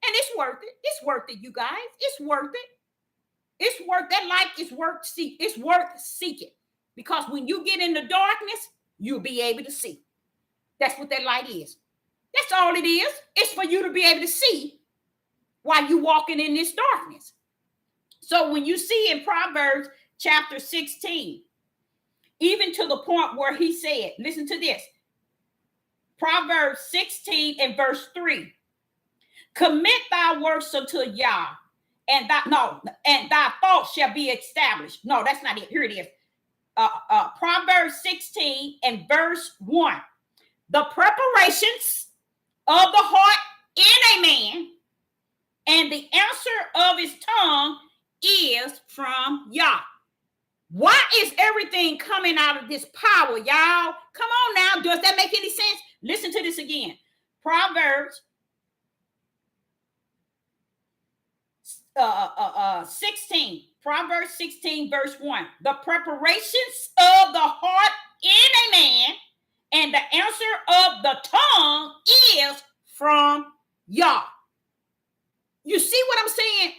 And it's worth it. It's worth it, you guys. It's worth it. It's worth that light is worth it's worth seeking. Because when you get in the darkness, you'll be able to see. That's what that light is. That's all it is. It's for you to be able to see while you're walking in this darkness. So when you see in Proverbs chapter 16, even to the point where he said, listen to this, Proverbs 16 and verse 3, commit thy works unto Yah, and thy thoughts shall be established. No, that's not it. Here it is. Proverbs 16 and verse 1. The preparations of the heart in a man, and the answer of his tongue is from Yah. Why is everything coming out of this power, y'all? Come on now. Does that make any sense? Listen to this again. Proverbs 16. Proverbs 16 verse 1. The preparations of the heart in a man, and the answer of the tongue is from Yah. You see what I'm saying?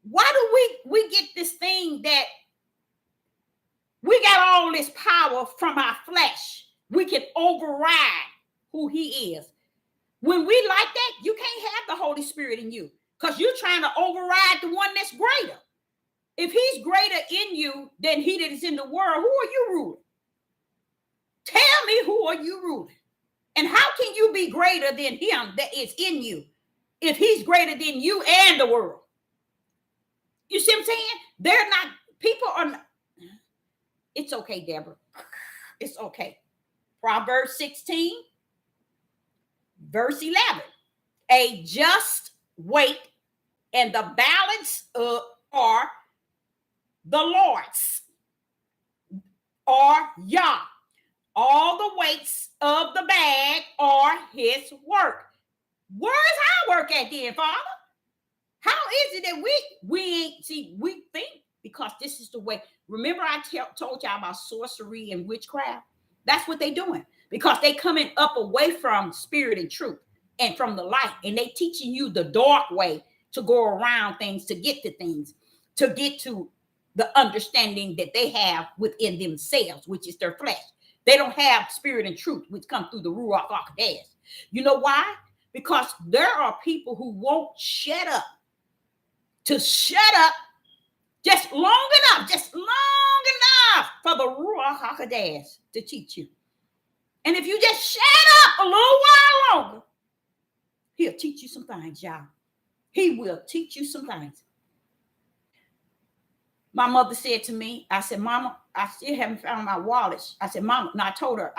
Why do we get this thing that we got all this power from our flesh? We can override who he is. When we like that, you can't have the Holy Spirit in you because you're trying to override the one that's greater. If he's greater in you than he that is in the world, who are you ruling? Tell me, who are you ruling? And how can you be greater than him that is in you if he's greater than you and the world? You see what I'm saying? They're not, people are not. It's okay, Deborah. It's okay. Proverbs 16, verse 11. A just weight and the balance are the Lord's, or Yah. All the weights of the bag are his work. Where's our work at then, Father? How is it that we think, because this is the way. Remember I told y'all about sorcery and witchcraft? That's what they're doing, because they coming up away from spirit and truth and from the light, and they teaching you the dark way to go around things, to get to things, to get to the understanding that they have within themselves, which is their flesh. They don't have spirit and truth, which come through the Ruach HaKodesh. You know why? Because there are people who won't shut up just long enough for the Ruach HaKodesh to teach you. And if you just shut up a little while longer, he'll teach you some things, y'all. He will teach you some things. My mother said to me, I said, Mama, I still haven't found my wallet. I said, Mama, no, I told her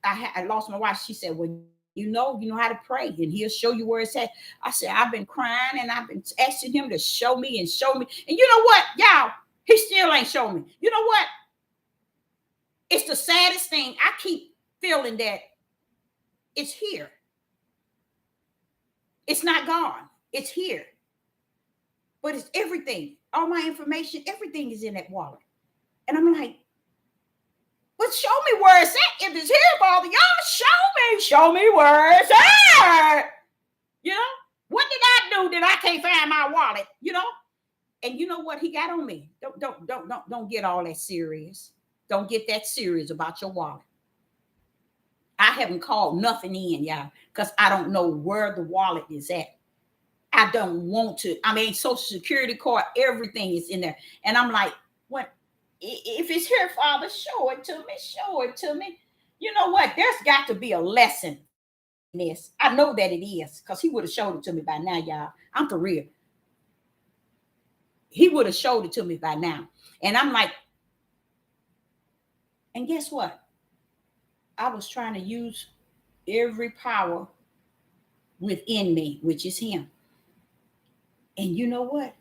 I lost my wallet. She said, well, you know how to pray, and he'll show you where it's at. I said, I've been crying and I've been asking him to show me. And you know what, y'all? He still ain't showing me. You know what? It's the saddest thing. I keep feeling that it's here. It's not gone. It's here. But it's everything. All my information, everything is in that wallet. And I'm like, but show me where it's at. If it's here, Father, y'all show me where it's at. You know, what did I do that I can't find my wallet? You know, and you know what he got on me? Don't get all that serious. Don't get that serious about your wallet. I haven't called nothing in, y'all, because I don't know where the wallet is at. I don't want to. I mean, Social Security card, everything is in there. And I'm like, what? If it's here, Father, show it to me. Show it to me. You know what? There's got to be a lesson in this. I know that it is, because he would have showed it to me by now, y'all. I'm for real. he would have showed it to me by now. And I'm like, and guess what? I was trying to use every power within me, which is him. And you know what?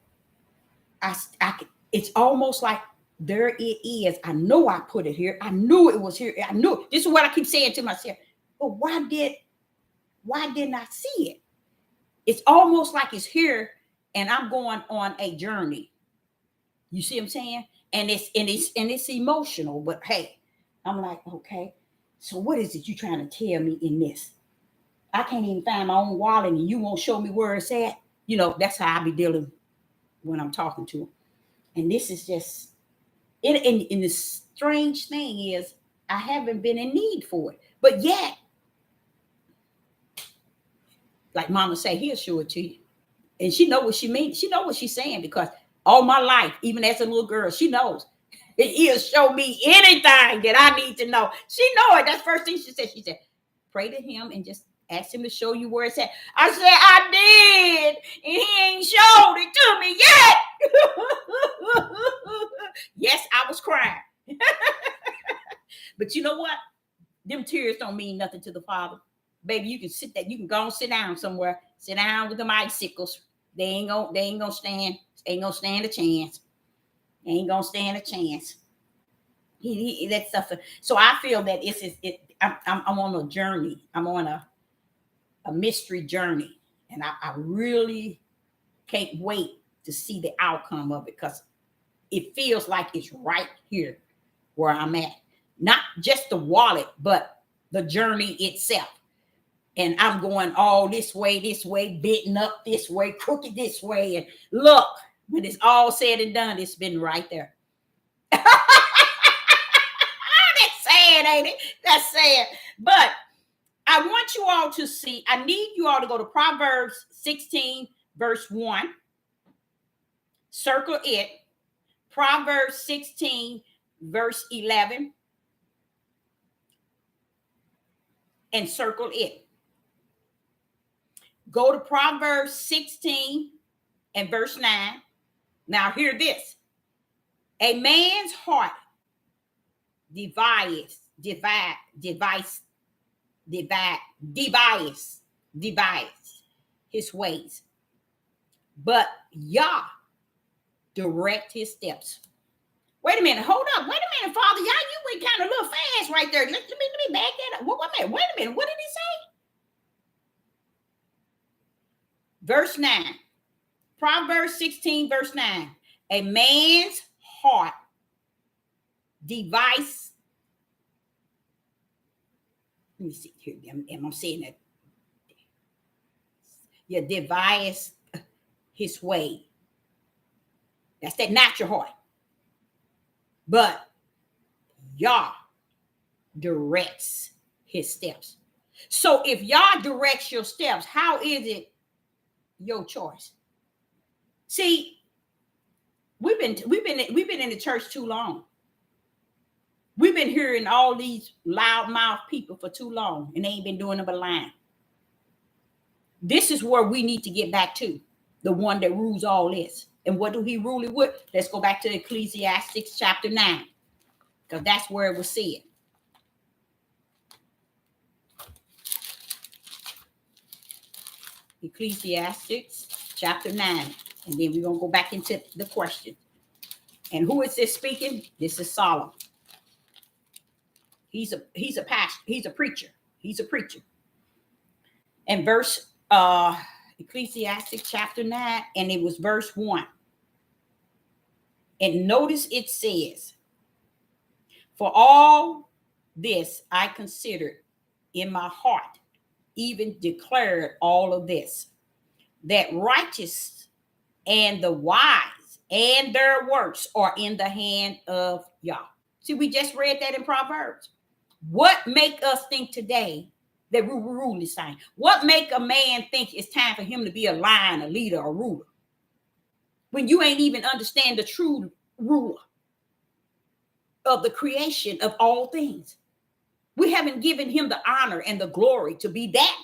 It's almost like there it is. I know I put it here. I knew it was here. I knew. This is what I keep saying to myself. But why didn't I see it? It's almost like it's here and I'm going on a journey. You see what I'm saying? And it's emotional, but hey, I'm like, okay, so what is it you trying to tell me in this? I can't even find my own wallet and you won't show me where it's at. You know, that's how I be dealing when I'm talking to him. And this is just it. And the strange thing is I haven't been in need for it. But yet, like Mama say, he'll show it to you. And she know what she means. She know what she's saying because all my life, even as a little girl, she knows. He'll show me anything that I need to know. She know it. That's the first thing she said. She said, pray to him and just ask him to show you where it's at. I said, I did. And he ain't showed it to me yet. Yes, I was crying. But you know what? Them tears don't mean nothing to the Father. Baby, you can sit there. You can go and sit down somewhere. Sit down with them icicles. They ain't gonna stand a chance. They ain't gonna stand a chance. That stuff. So I feel that I'm on a journey. I'm on a mystery journey, and I really can't wait to see the outcome of it because it feels like it's right here where I'm at. Not just the wallet, but the journey itself. And I'm going all this way, bitten up this way, crooked this way. And look, when it's all said and done, it's been right there. That's sad, ain't it? That's sad. But I want you all to see, I need you all to go to Proverbs 16, verse 1. Circle it. Proverbs 16, verse 11. And circle it. Go to Proverbs 16 and verse 9. Now hear this. A man's heart divides his ways, but Yah direct his steps. Wait a minute, hold up. Wait a minute, Father. Yah, you went kind of a little fast right there. Let me back that up. Wait a minute. What did he say? Verse 9. Proverbs 16, verse 9. A man's heart divides. Let me see here. Am I saying that? Yeah, divides his way. That's that natural heart. But Yah directs his steps. So if Yah directs your steps, how is it your choice? See, we've been in the church too long. We've been hearing all these loudmouth people for too long, and they ain't been doing them but lying. This is where we need to get back to, the one that rules all this. And what do he rule it with? Let's go back to Ecclesiastes chapter 9, because that's where it was said. Ecclesiastes chapter 9. And then we're going to go back into the question. And who is this speaking? This is Solomon. He's a pastor. He's a preacher. And verse Ecclesiastes chapter 9, and it was verse 1. And notice it says, for all this I considered in my heart, even declared all of this, that righteous and the wise and their works are in the hand of Yah. See, we just read that in Proverbs. What make us think today that we were ruling this thing? What make a man think it's time for him to be a lion, a leader, a ruler? When you ain't even understand the true ruler of the creation of all things. We haven't given him the honor and the glory to be that.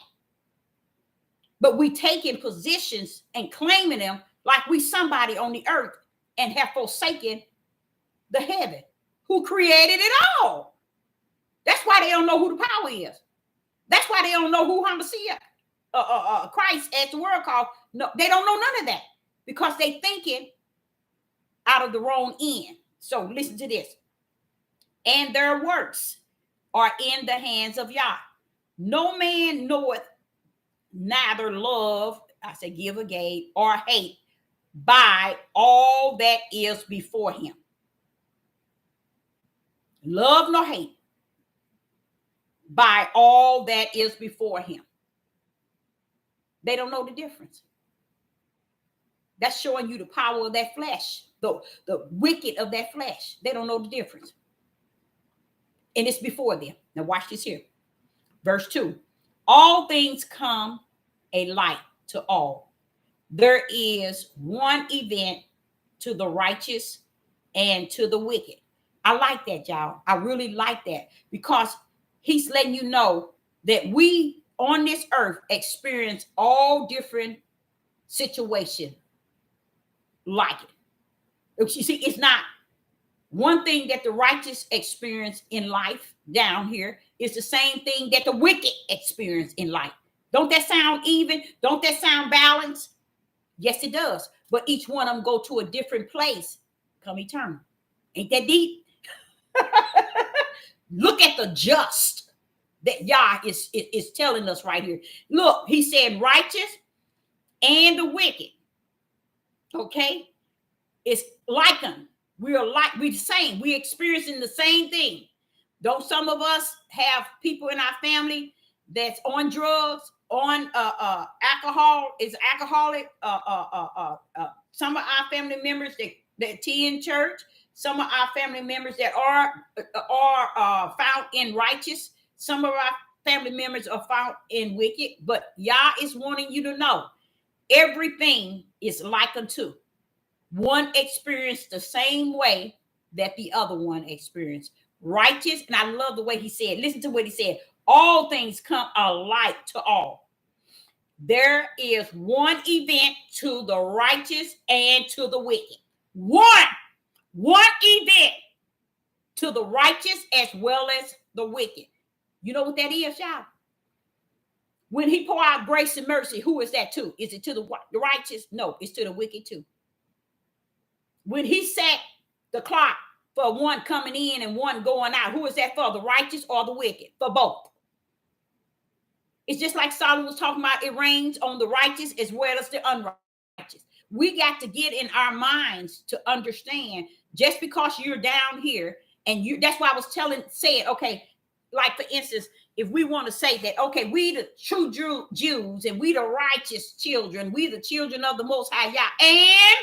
But we taking positions and claiming them like we somebody on the earth and have forsaken the heaven, who created it all. That's why they don't know who the power is. That's why they don't know who Hamashiach, Christ, as the word called. No, they don't know none of that because they thinking out of the wrong end. So listen to this. And their works are in the hands of Yah. No man knoweth neither love, I say give or gave, or hate by all that is before him. Love nor hate by all that is before him. They don't know the difference. That's showing you the power of that flesh, the wicked of that flesh. They don't know the difference. And it's before them. Now watch this here. Verse 2. All things come a light to all. There is one event to the righteous and to the wicked. I like that, y'all. I really like that because he's letting you know that we on this earth experience all different situations like it. You see, it's not one thing that the righteous experience in life down here is the same thing that the wicked experience in life. Don't that sound even? Don't that sound balanced? Yes, it does. But each one of them go to a different place come eternal. Ain't that deep? Look at the just that Yah is telling us right here. Look, he said righteous and the wicked. Okay? It's like them. We're the same. We're experiencing the same thing. Don't some of us have people in our family that's on drugs, on alcohol, is alcoholic. Some of our family members that attend church. Some of our family members that are found in righteous. Some of our family members are found in wicked. But Yah is wanting you to know everything is like unto. One experienced the same way that the other one experienced. Righteous, and I love the way he said, listen to what he said. All things come alike to all. There is one event to the righteous and to the wicked. One event to the righteous as well as the wicked. You know what that is, y'all? When he pour out grace and mercy, who is that to? Is it to the righteous? No, it's to the wicked too. When he set the clock for one coming in and one going out, who is that for? The righteous or the wicked? For both. It's just like Solomon was talking about, it rains on the righteous as well as the unrighteous. We got to get in our minds to understand just because you're down here and that's why I was saying, okay, like for instance, if we want to say that, okay, we the true Jews and we the righteous children, we the children of the Most High Yah, and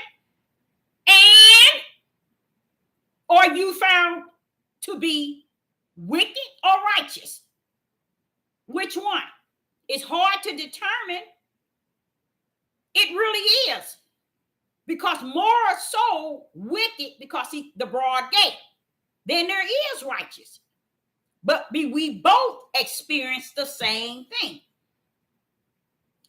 are you found to be wicked or righteous? Which one? It's hard to determine. It really is. Because more so wicked because he's the broad gate. Then there is righteous. But we both experience the same thing.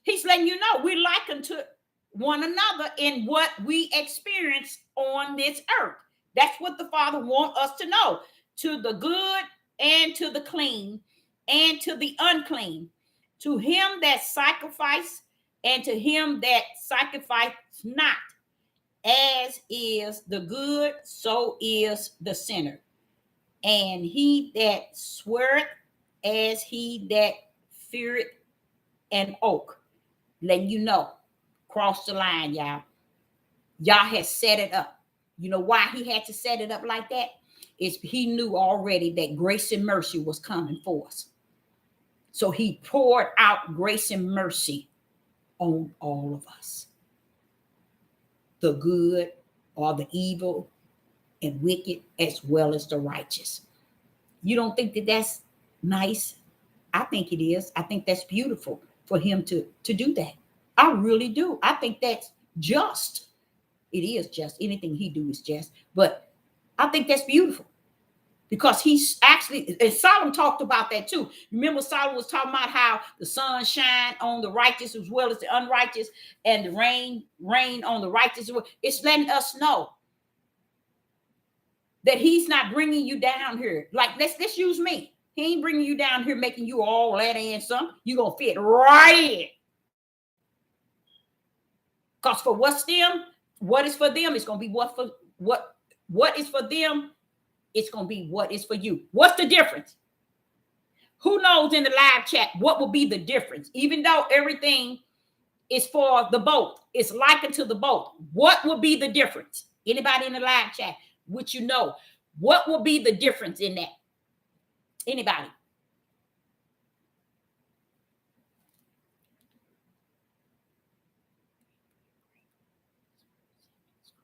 He's letting you know we liken to one another in what we experience on this earth. That's what the Father wants us to know. To the good and to the clean and to the unclean. To him that sacrifice and to him that sacrifice not. As is the good, so is the sinner. And he that sweareth as he that feareth an oak. Letting you know. Cross the line, y'all. Yah has set it up. You know why he had to set it up like that? Is he knew already that grace and mercy was coming for us. So he poured out grace and mercy on all of us. The good or the evil and wicked as well as the righteous. You don't think that that's nice? I think it is. I think that's beautiful for him to do that. I really do. I think that's just. It is just. Anything he do is just. But I think that's beautiful. Because he's actually, and Solomon talked about that too. Remember Solomon was talking about how the sun shine on the righteous as well as the unrighteous, and the rain on the righteous. It's letting us know that he's not bringing you down here. Like, let's use me. He ain't bringing you down here making you all that and some. You're going to fit right in. Because for what's them, what is for them, it's going to be what is for them, it's going to be what is for you. What's the difference? Who knows in the live chat what will be the difference? Even though everything is for the boat, it's likened to the boat. What will be the difference? Anybody in the live chat, which you know, what will be the difference in that? Anybody?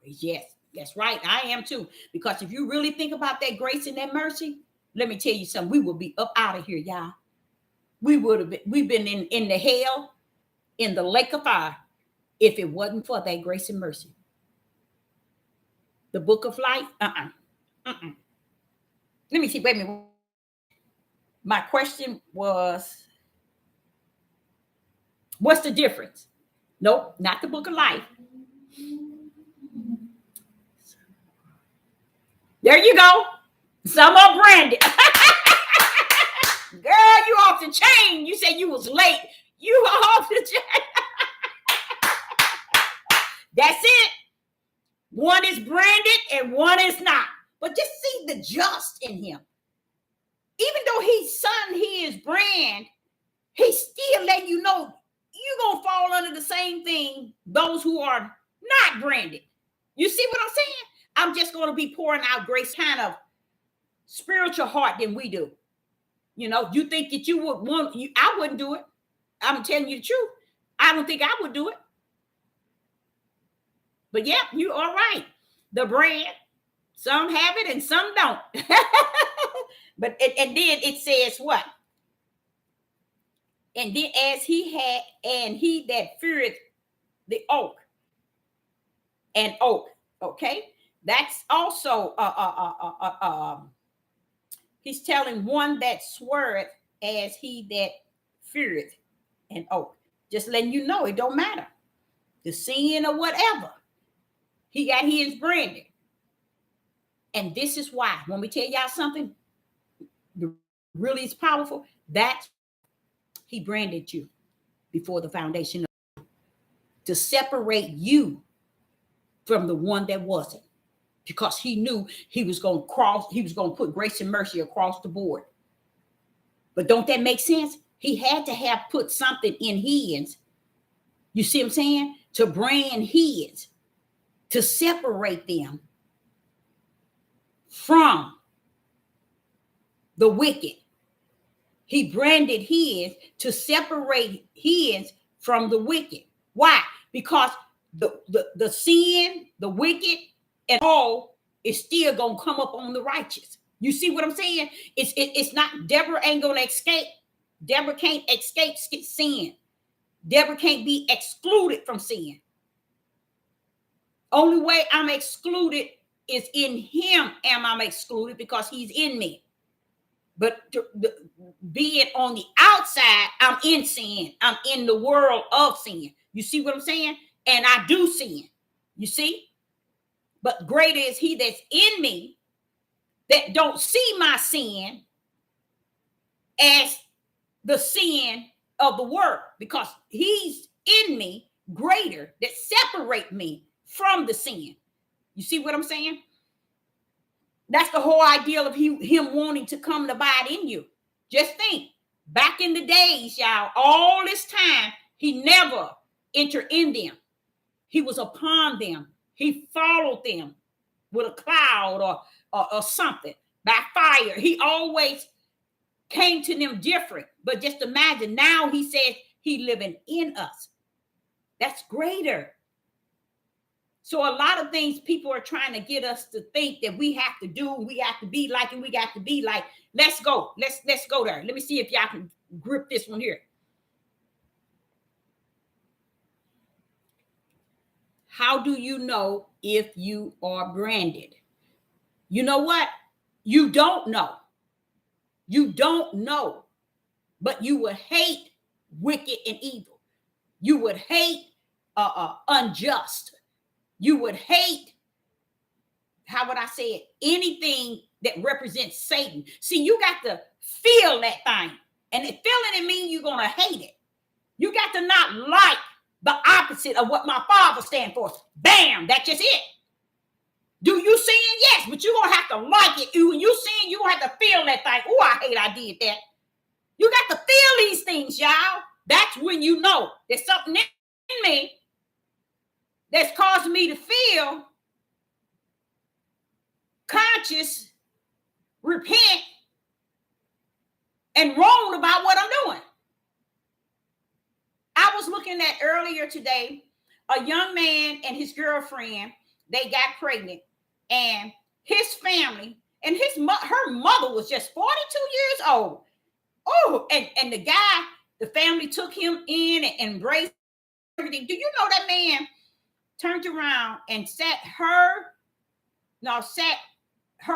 Yes, that's right. I am too. Because if you really think about that grace and that mercy, let me tell you something. We would be up out of here, y'all. We've been in the hell, in the lake of fire, if it wasn't for that grace and mercy. The book of life, Let me see, wait a minute. My question was, what's the difference? Nope, not the book of life. There you go. Some are branded. Girl, you off the chain. You said you was late. You are off the chain. That's it. One is branded and one is not. But just see the just in him. Even though he's son, he is brand, he's still letting you know you're going to fall under the same thing those who are not branded. You see what I'm saying? I'm just going to be pouring out grace, kind of spiritual heart than we do. You know, you think that you would want, I wouldn't do it. I'm telling you the truth. I don't think I would do it. But yeah, you are right. The brand, some have it and some don't. But and then it says what? And then as he had, and he that feareth the oak, and oak, okay? That's also he's telling one that sweareth as he that feareth an oak. Just letting you know it don't matter. The sin or whatever. He got his branded. And this is why, when we tell y'all something really is powerful, that's he branded you before the foundation of to separate you from the one that wasn't. Because he knew he was going to put grace and mercy across the board. But don't that make sense? He had to have put something in his. You see what I'm saying? To brand his, to separate them from the wicked. He branded his to separate his from the wicked. Why? Because the sin, the wicked, and all is still gonna come up on the righteous. You see what I'm saying? It's not, Deborah ain't gonna escape. Deborah can't escape sin. Deborah can't be excluded from sin. Only way I'm excluded is in him. Am I excluded because he's in me? But be it on the outside, I'm in sin. I'm in the world of sin. You see what I'm saying? And I do sin. You see? But greater is he that's in me that don't see my sin as the sin of the world, because he's in me greater that separate me from the sin. You see what I'm saying? That's the whole idea of him wanting to come and abide in you. Just think, back in the days, y'all, all this time, he never entered in them. He was upon them. He followed them with a cloud or something, by fire. He always came to them different. But just imagine, now he says he living in us. That's greater. So a lot of things people are trying to get us to think that we have to do, we have to be like, and we got to be like. Let's go. Let's go there. Let me see if y'all can grip this one here. How do you know if you are branded? You know what? You don't know. You don't know. But you would hate wicked and evil. You would hate unjust. You would hate how would I say it? Anything that represents Satan. See, you got to feel that thing. And if feeling it means you're going to hate it. You got to not like the opposite of what my father stands for. Bam, that's just it. Do you sin? Yes, but you're going to have to like it. When you sin, you're going to have to feel that thing. Oh, I hate I did that. You got to feel these things, y'all. That's when you know there's something in me that's causing me to feel conscious, repent, and wrong about what I'm doing. I was looking at earlier today, a young man and his girlfriend, they got pregnant, and his family and her mother was just 42 years old. Oh, and the guy, the family took him in and embraced everything. Do you know that man turned around and set her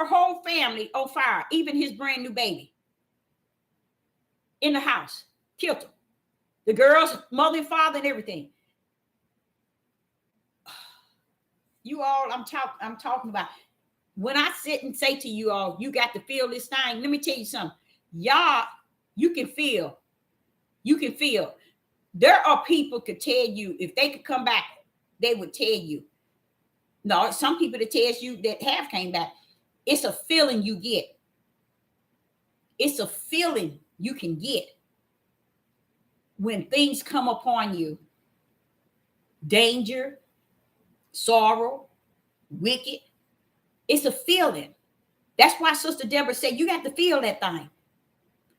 whole family on fire, even his brand new baby, in the house, killed him. The girl's mother and father and everything. You all, I'm talking about. When I sit and say to you all, you got to feel this thing. Let me tell you something. Y'all, you can feel. You can feel. There are people could tell you, if they could come back, they would tell you. No, some people that tell you that have came back. It's a feeling you get. It's a feeling you can get when things come upon you. Danger, sorrow, wicked. It's a feeling. That's why Sister Deborah said you got to feel that thing.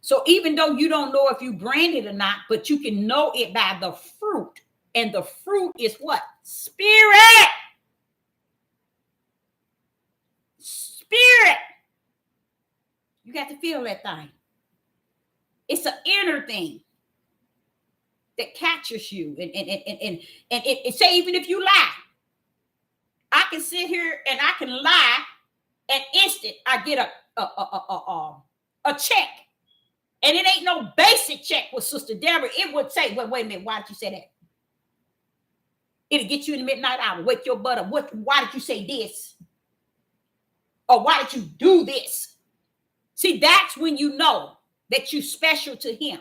So even though you don't know if you branded or not, but you can know it by the fruit. And the fruit is what? Spirit. Spirit. You got to feel that thing. It's an inner thing that captures you. And it say, even if you lie, I can sit here and I can lie, and instant I get a check. And it ain't no basic check with Sister Deborah. It would say, wait a minute, why did you say that? It'll get you in the midnight hour, wake your butt up. Why did you say this? Or why did you do this? See, that's when you know that you're special to him.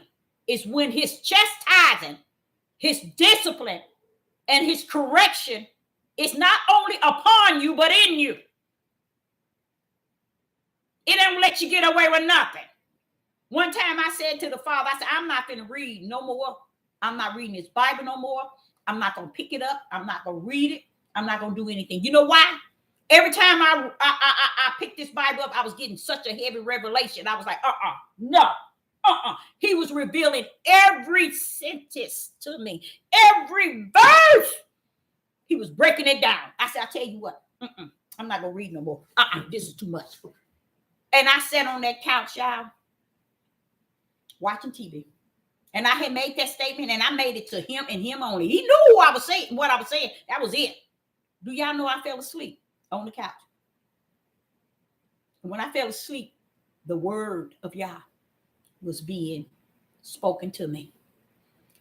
It's when his chastising, his discipline, and his correction is not only upon you, but in you. It don't let you get away with nothing. One time I said to the Father, I said, I'm not going to read no more. I'm not reading this Bible no more. I'm not going to pick it up. I'm not going to read it. I'm not going to do anything. You know why? Every time I picked this Bible up, I was getting such a heavy revelation. I was like, no. He was revealing every sentence to me. Every verse. He was breaking it down. I said, I'll tell you what. I'm not going to read no more. This is too much. And I sat on that couch, y'all, watching TV. And I had made that statement, and I made it to him and him only. He knew who I was saying, what I was saying. That was it. Do y'all know I fell asleep on the couch? And when I fell asleep, the word of Yah was being spoken to me.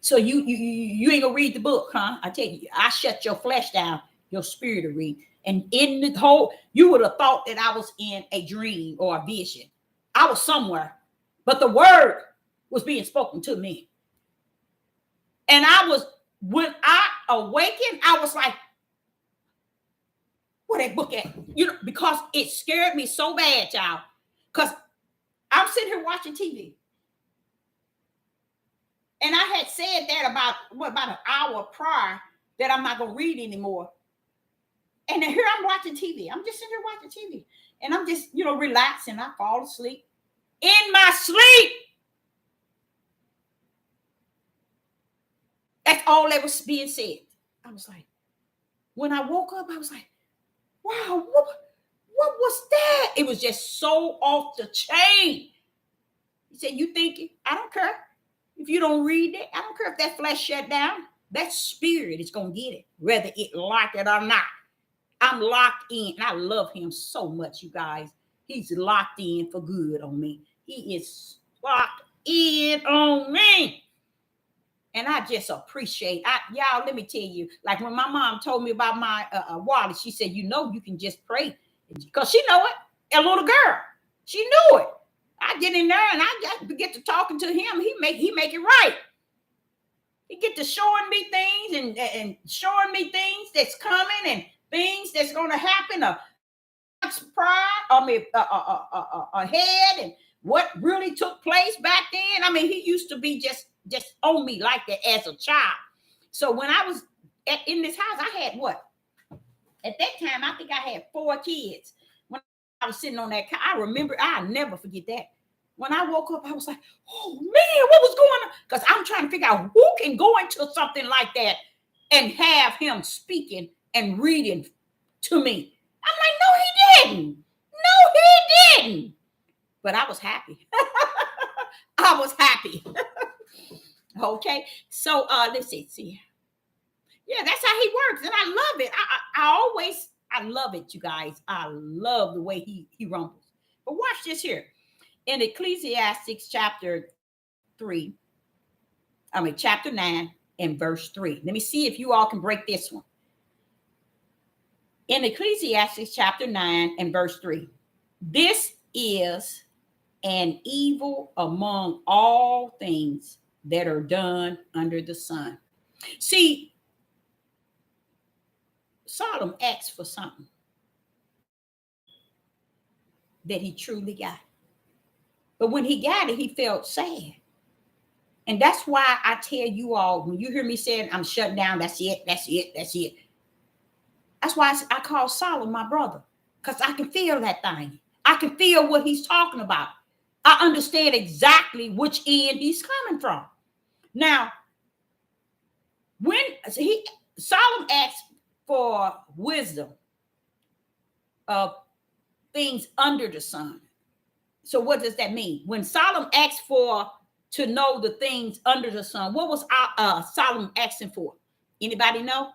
So you ain't gonna read the book, huh? I tell you, I shut your flesh down, your spirit will read. And in the whole, you would have thought that I was in a dream or a vision. I was somewhere, but the word was being spoken to me. And when I awakened, I was like, where that book at? You know, because it scared me so bad, y'all. Because I'm sitting here watching TV. And I had said that about an hour prior that I'm not going to read anymore. And here I'm watching TV. I'm just sitting here watching TV. And I'm just, relaxing. I fall asleep. In my sleep. That's all that was being said. I was like, when I woke up, I was like, wow, what was that? It was just so off the chain. He said, you thinking? I don't care. If you don't read it, I don't care if that flesh shut down. That spirit is going to get it, whether it like it or not. I'm locked in. And I love him so much, you guys. He's locked in for good on me. He is locked in on me. And I just appreciate y'all, let me tell you, like when my mom told me about my wallet, she said, you can just pray because she know it. A little girl, she knew it. I get in there and I get to talking to him. He make it right. He get to showing me things and showing me things that's coming and things that's going to happen. Ahead and what really took place back then. I mean, he used to be just on me like that as a child. So when I was in this house, I had what? At that time, I think I had 4 kids. When I was sitting on that couch, I remember, I'll never forget that. When I woke up, I was like, oh man, what was going on? Because I'm trying to figure out who can go into something like that and have him speaking and reading to me. I'm like, no, he didn't. No, he didn't. But I was happy. I was happy. Okay. So let's see. Yeah, that's how he works. And I love it. I love it, you guys. I love the way he rumbles. But watch this here. In Ecclesiastes chapter 9 and verse 3. Let me see if you all can break this one. In Ecclesiastes chapter 9 and verse 3. This is an evil among all things that are done under the sun. See, Solomon asked for something that he truly got. But when he got it, he felt sad. And that's why I tell you all, when you hear me saying I'm shutting down, that's it. That's why I call Solomon my brother, because I can feel that thing. I can feel what he's talking about. I understand exactly which end he's coming from. Now, when Solomon asked for wisdom of things under the sun. So what does that mean? When Solomon asked to know the things under the sun, what was Solomon asking for? Anybody know?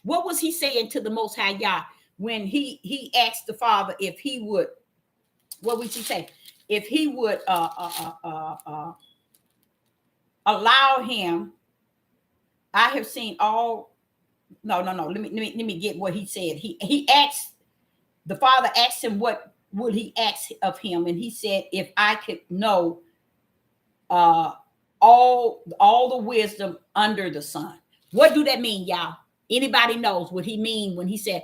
What was he saying to the Most High Yah when he asked the Father if he would? What would he say? If he would allow him. I have seen all. No. Let me get what he said. He asked. The Father asked him what would he ask of him, and he said, if I could know all the wisdom under the sun. What do that mean, y'all? Anybody knows what he mean when he said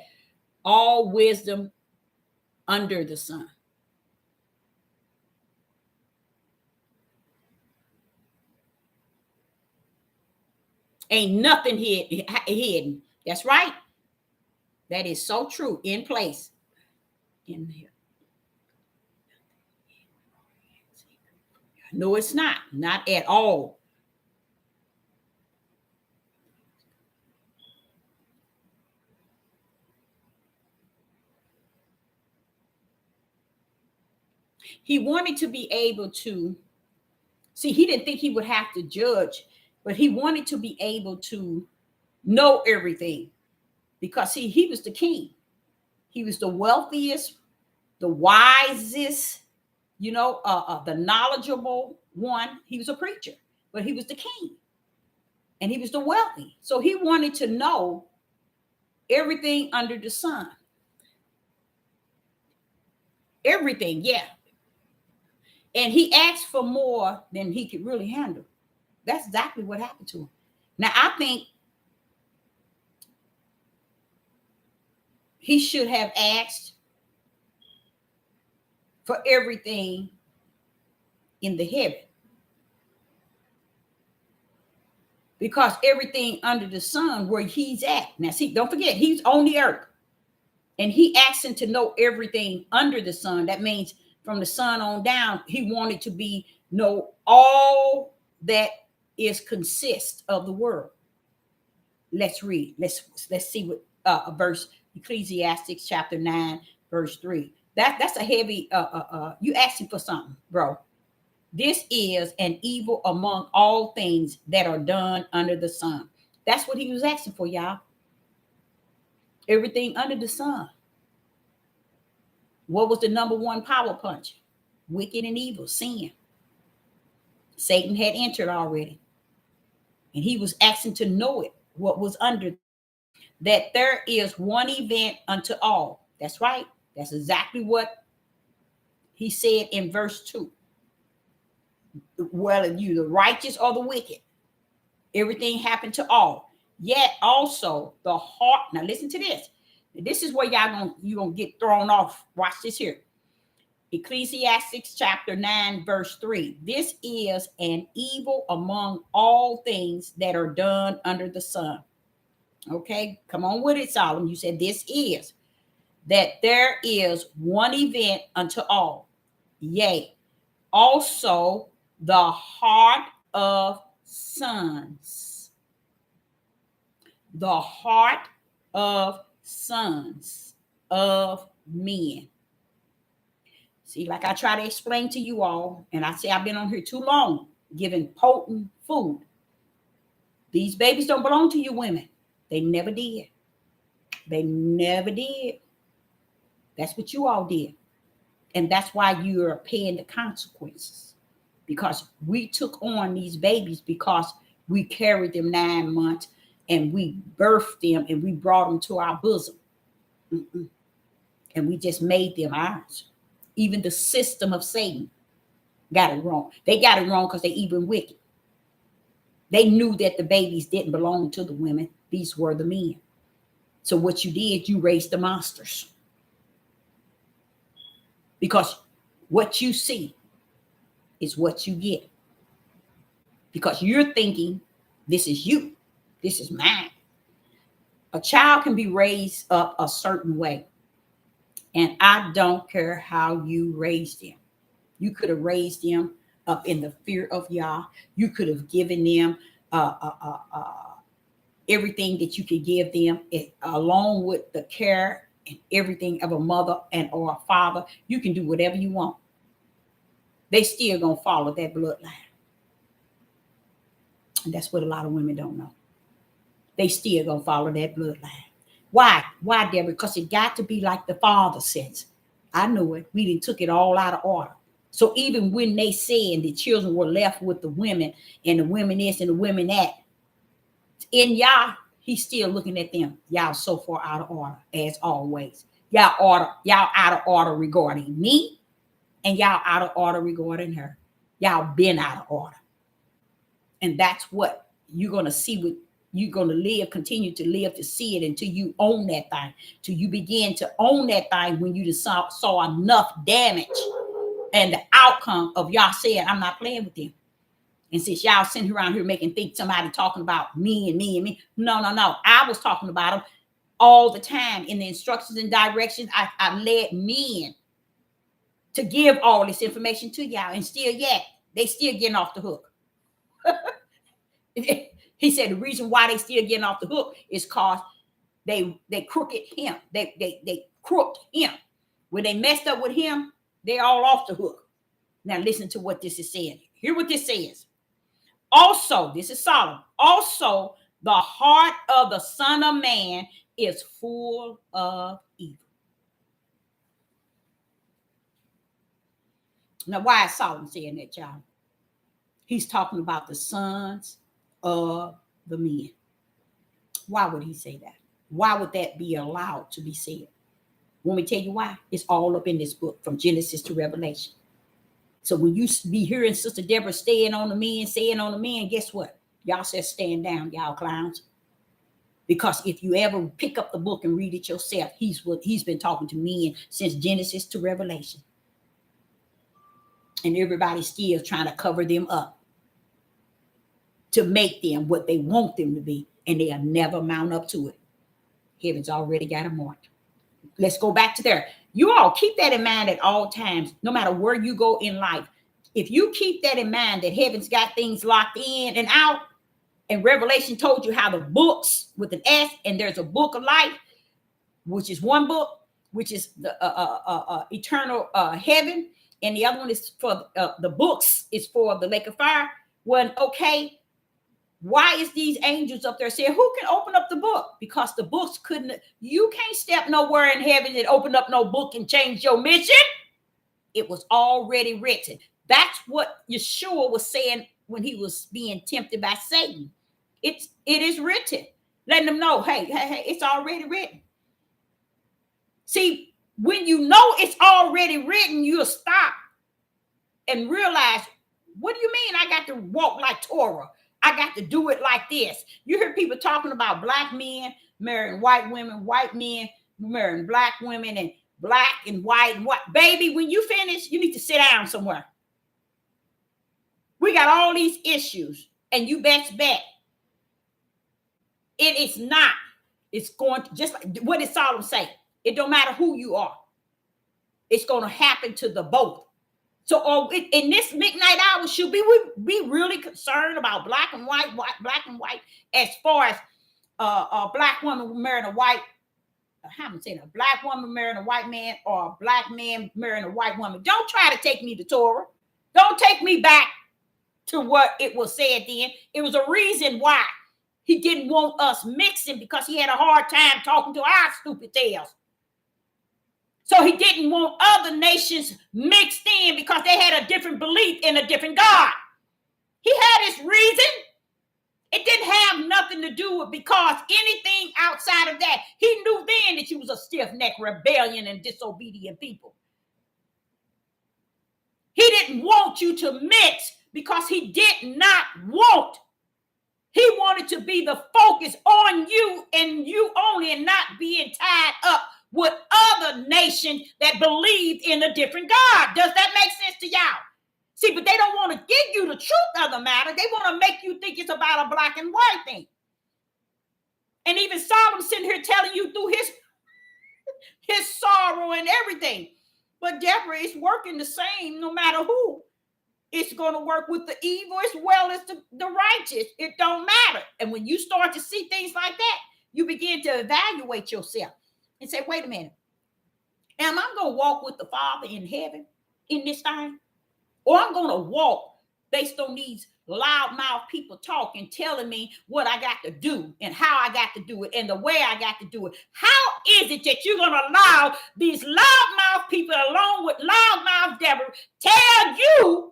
all wisdom under the sun? Ain't nothing hidden. That's right. That is so true. In place. In here. No, it's not. Not at all. He wanted to be able to see, he didn't think he would have to judge, but he wanted to be able to know everything, because he was the king. He was the wealthiest, the wisest, the knowledgeable one. He was a preacher, but he was the king, and he was the wealthy. So he wanted to know everything under the sun. Everything, yeah. And he asked for more than he could really handle. That's exactly what happened to him. Now, I think he should have asked for everything in the heaven, because everything under the sun where he's at. Now, see, don't forget, he's on the earth, and he asked him to know everything under the sun. That means from the sun on down, he wanted to know all that consists of the world. Let's read. Let's see what a verse, Ecclesiastes chapter 9, verse 3. That's a heavy. You asking for something, bro. This is an evil among all things that are done under the sun. That's what he was asking for, y'all. Everything under the sun. What was the number one power punch? Wicked and evil, sin. Satan had entered already. And he was asking to know it, what was under. That there is one event unto all. That's right. That's exactly what he said in verse 2. Well, you the righteous or the wicked, everything happened to all. Yet also the heart. Now listen to this. This is where you're gonna get thrown off. Watch this here. Ecclesiastes chapter 9, verse 3. This is an evil among all things that are done under the sun. Okay, come on with it, Solomon. You said this is that there is one event unto all. Yea, also the heart of sons. The heart of sons of men. See, like I try to explain to you all, and I say I've been on here too long, giving potent food. These babies don't belong to you women. They never did. They never did. That's what you all did. And that's why you are paying the consequences. Because we took on these babies because we carried them 9 months and we birthed them and we brought them to our bosom. And we just made them ours. Even the system of Satan got it wrong. They got it wrong because they even wicked. They knew that the babies didn't belong to the women. These were the men. So what you did, you raised the monsters. Because what you see is what you get. Because you're thinking, this is you. This is mine. A child can be raised up a certain way. And I don't care how you raised them. You could have raised them up in the fear of Yah. You could have given them everything that you could give them, along with the care and everything of a mother and or a father. You can do whatever you want. They still gonna follow that bloodline. And that's what a lot of women don't know. They still gonna follow that bloodline. Why? Why, Deborah? Because it got to be like the Father says. I know it. We didn't took it all out of order. So even when they said the children were left with the women and the women this and the women that, in Yah, he's still looking at them. Y'all so far out of order, as always. Y'all out of order regarding me, and y'all out of order regarding her. Y'all been out of order. And that's what you're going to see with you're going to live, continue to live to see it until you own that thing, till you begin to own that thing when you just saw enough damage and the outcome of y'all saying, I'm not playing with them. And since y'all sitting around here making think somebody talking about me and me and me, no. I was talking about them all the time in the instructions and directions. I led men to give all this information to y'all, and still yet they still getting off the hook. He said the reason why they still getting off the hook is because they crooked him. They crooked him. When they messed up with him, they're all off the hook. Now listen to what this is saying. Hear what this says. Also, this is Solomon. Also, the heart of the Son of Man is full of evil. Now, why is Solomon saying that, y'all? He's talking about the sons of the men. Why would he say that? Why would that be allowed to be said? Want me to tell you why? It's all up in this book from Genesis to Revelation. So when you be hearing Sister Deborah saying on the men, guess what? Y'all said stand down, y'all clowns. Because if you ever pick up the book and read it yourself, he's been talking to men since Genesis to Revelation. And everybody's still trying to cover them up to make them what they want them to be, and they'll never mount up to it. Heaven's already got them marked. Let's go back to there. You all keep that in mind at all times, no matter where you go in life. If you keep that in mind, that heaven's got things locked in and out, and Revelation told you how the books with an S, and there's a book of life, which is one book, which is the eternal heaven, and the other one is for the books is for the lake of fire. Well, okay, why is these angels up there saying, who can open up the book? Because the books couldn't, you can't step nowhere in heaven and open up no book and change your mission. It was already written. That's what Yeshua was saying when he was being tempted by Satan. It is written. Letting them know, hey, it's already written. See, when you know it's already written, you'll stop and realize, what do you mean I got to walk like Torah? I got to do it like this. You hear people talking about black men marrying white women, white men marrying black women, and black and white and what. Baby, when you finish, you need to sit down somewhere. We got all these issues, and you best bet it is not. It's going to, just like what did Solomon say? It don't matter who you are. It's going to happen to the both. So in this midnight hour, should we be really concerned about black and white, black and white, as far as a black woman marrying a white, how am I saying, a black woman marrying a white man, or a black man marrying a white woman? Don't try to take me to Torah. Don't take me back to what it was said then. It was a reason why he didn't want us mixing, because he had a hard time talking to our stupid tails. So he didn't want other nations mixed in because they had a different belief in a different God. He had his reason. It didn't have nothing to do with because anything outside of that. He knew then that you was a stiff-necked rebellion and disobedient people. He didn't want you to mix because he did not want. He wanted to be the focus on you and you only, and not being tied up with other nations that believed in a different God. Does that make sense to y'all? See, but they don't want to give you the truth of the matter. They want to make you think it's about a black and white thing. And even Solomon sitting here telling you through his sorrow and everything. But Deborah, is working the same no matter who. It's going to work with the evil as well as the righteous. It don't matter. And when you start to see things like that, you begin to evaluate yourself and say, wait a minute. Am I going to walk with the Father in heaven in this time? Or I'm going to walk based on these loudmouth people talking, telling me what I got to do and how I got to do it and the way I got to do it. How is it that you're going to allow these loudmouth people, along with loudmouth Deborah, tell you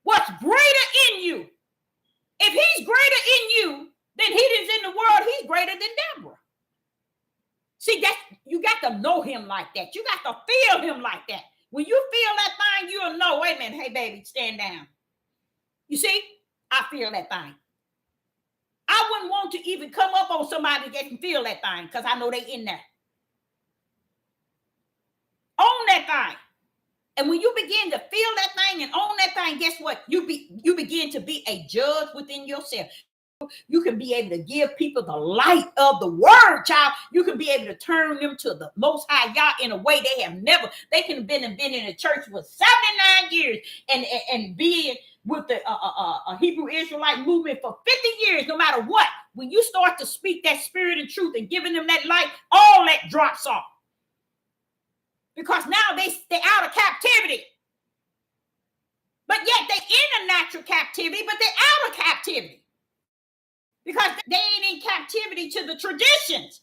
what's greater in you? If he's greater in you than he is in the world, he's greater than Deborah. See, that you got to know him like that. You got to feel him like that. When you feel that thing, you'll know, wait a minute, hey, baby, stand down. You see, I feel that thing. I wouldn't want to even come up on somebody that can feel that thing because I know they in there. Own that thing. And when you begin to feel that thing and own that thing, guess what? You begin to be a judge within yourself. You can be able to give people the light of the word, child. You can be able to turn them to the Most High Yah in a way they have never. They can have been in the church for 79 years and being with the Hebrew Israelite movement for 50 years, no matter what. When you start to speak that spirit and truth and giving them that light, all that drops off. Because now they're out of captivity. But yet they're in a natural captivity, but they're out of captivity. Because they ain't in captivity to the traditions.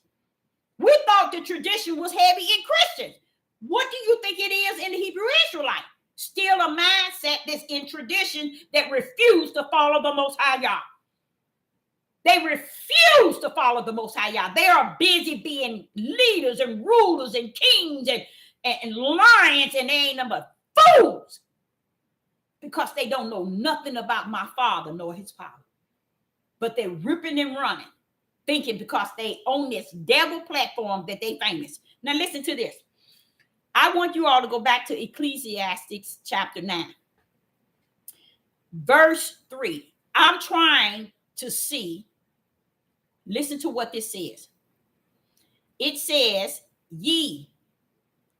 We thought the tradition was heavy in Christians. What do you think it is in the Hebrew Israelite? Still a mindset that's in tradition that refuse to follow the Most High Yah. They refuse to follow the Most High Yah. They are busy being leaders and rulers and kings and lions, and they ain't nothing but fools. Because they don't know nothing about my Father nor his power. But they're ripping and running, thinking because they own this devil platform that they famous. Now listen to this. I want you all to go back to Ecclesiastes chapter 9. Verse 3. I'm trying to see. Listen to what this says. It says, ye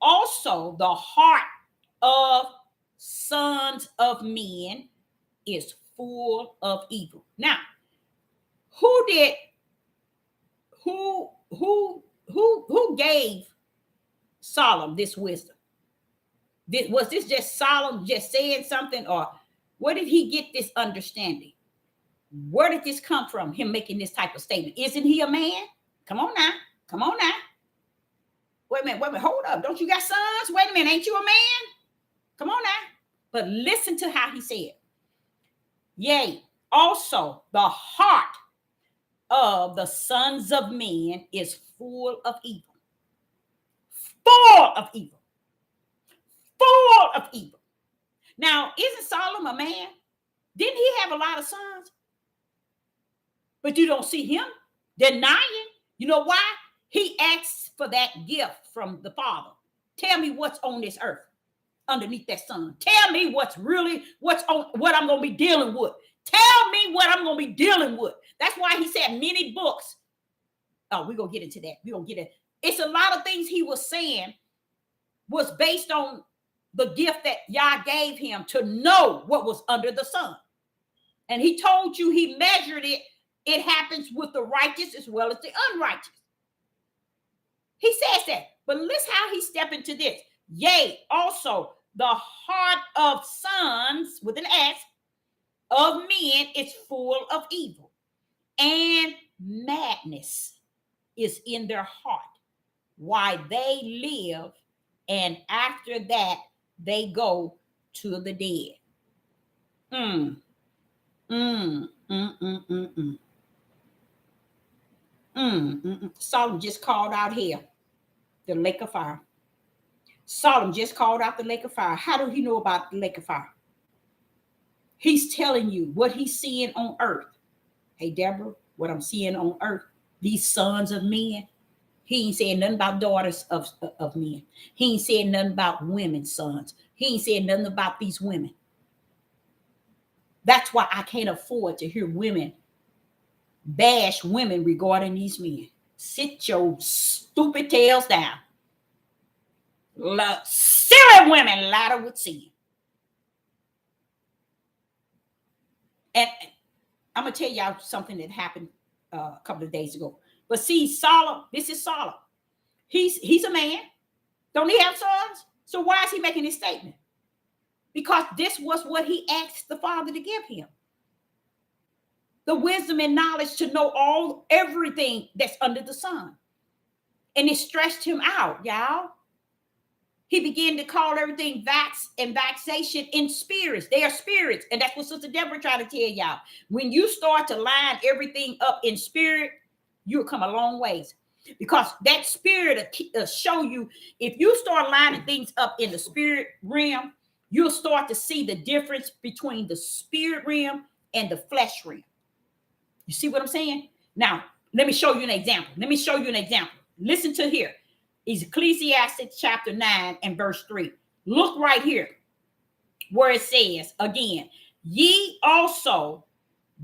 also the heart of sons of men is full of evil. Now, who gave Solomon this wisdom? Was this just Solomon just saying something, or where did he get this understanding? Where did this come from, him making this type of statement? Isn't he a man? Come on now. Wait a minute, hold up. Don't you got sons? Wait a minute, ain't you a man? Come on now. But listen to how he said. Yea, also the heart of the sons of men is full of evil. Full of evil. Full of evil. Now, isn't Solomon a man? Didn't he have a lot of sons? But you don't see him denying. You know why? He asks for that gift from the Father. Tell me what's on this earth underneath that sun. Tell me what's on what I'm going to be dealing with. Tell me what I'm going to be dealing with. That's why he said many books. Oh, we're going to get into that. We're going to get it. It's a lot of things he was saying was based on the gift that Yah gave him to know what was under the sun. And he told you he measured it. It happens with the righteous as well as the unrighteous. He says that. But listen how he stepped into this. Yea, also the heart of sons, with an S, of men is full of evil, and madness is in their heart, why they live, and after that they go to the dead. Solomon just called out here the lake of fire. Solomon just called out the lake of fire. How do he know about the lake of fire? He's telling you what he's seeing on earth. Hey, Deborah, what I'm seeing on earth, these sons of men. He ain't saying nothing about daughters of men. He ain't saying nothing about women's sons. He ain't saying nothing about these women. That's why I can't afford to hear women bash women regarding these men. Sit your stupid tails down. Silly women ladder with sin. And I'm going to tell y'all something that happened a couple of days ago. But see, Solomon, this is Solomon. He's a man. Don't he have sons? So why is he making this statement? Because this was what he asked the Father to give him. The wisdom and knowledge to know everything that's under the sun. And it stretched him out, y'all. He began to call everything vax and vexation in spirits. They are spirits. And that's what Sister Deborah tried to tell y'all. When you start to line everything up in spirit, you'll come a long ways. Because that spirit will show you, if you start lining things up in the spirit realm, you'll start to see the difference between the spirit realm and the flesh realm. You see what I'm saying? Now, let me show you an example. Listen to here. It's Ecclesiastes chapter 9 and verse 3. Look right here where it says, again, ye also,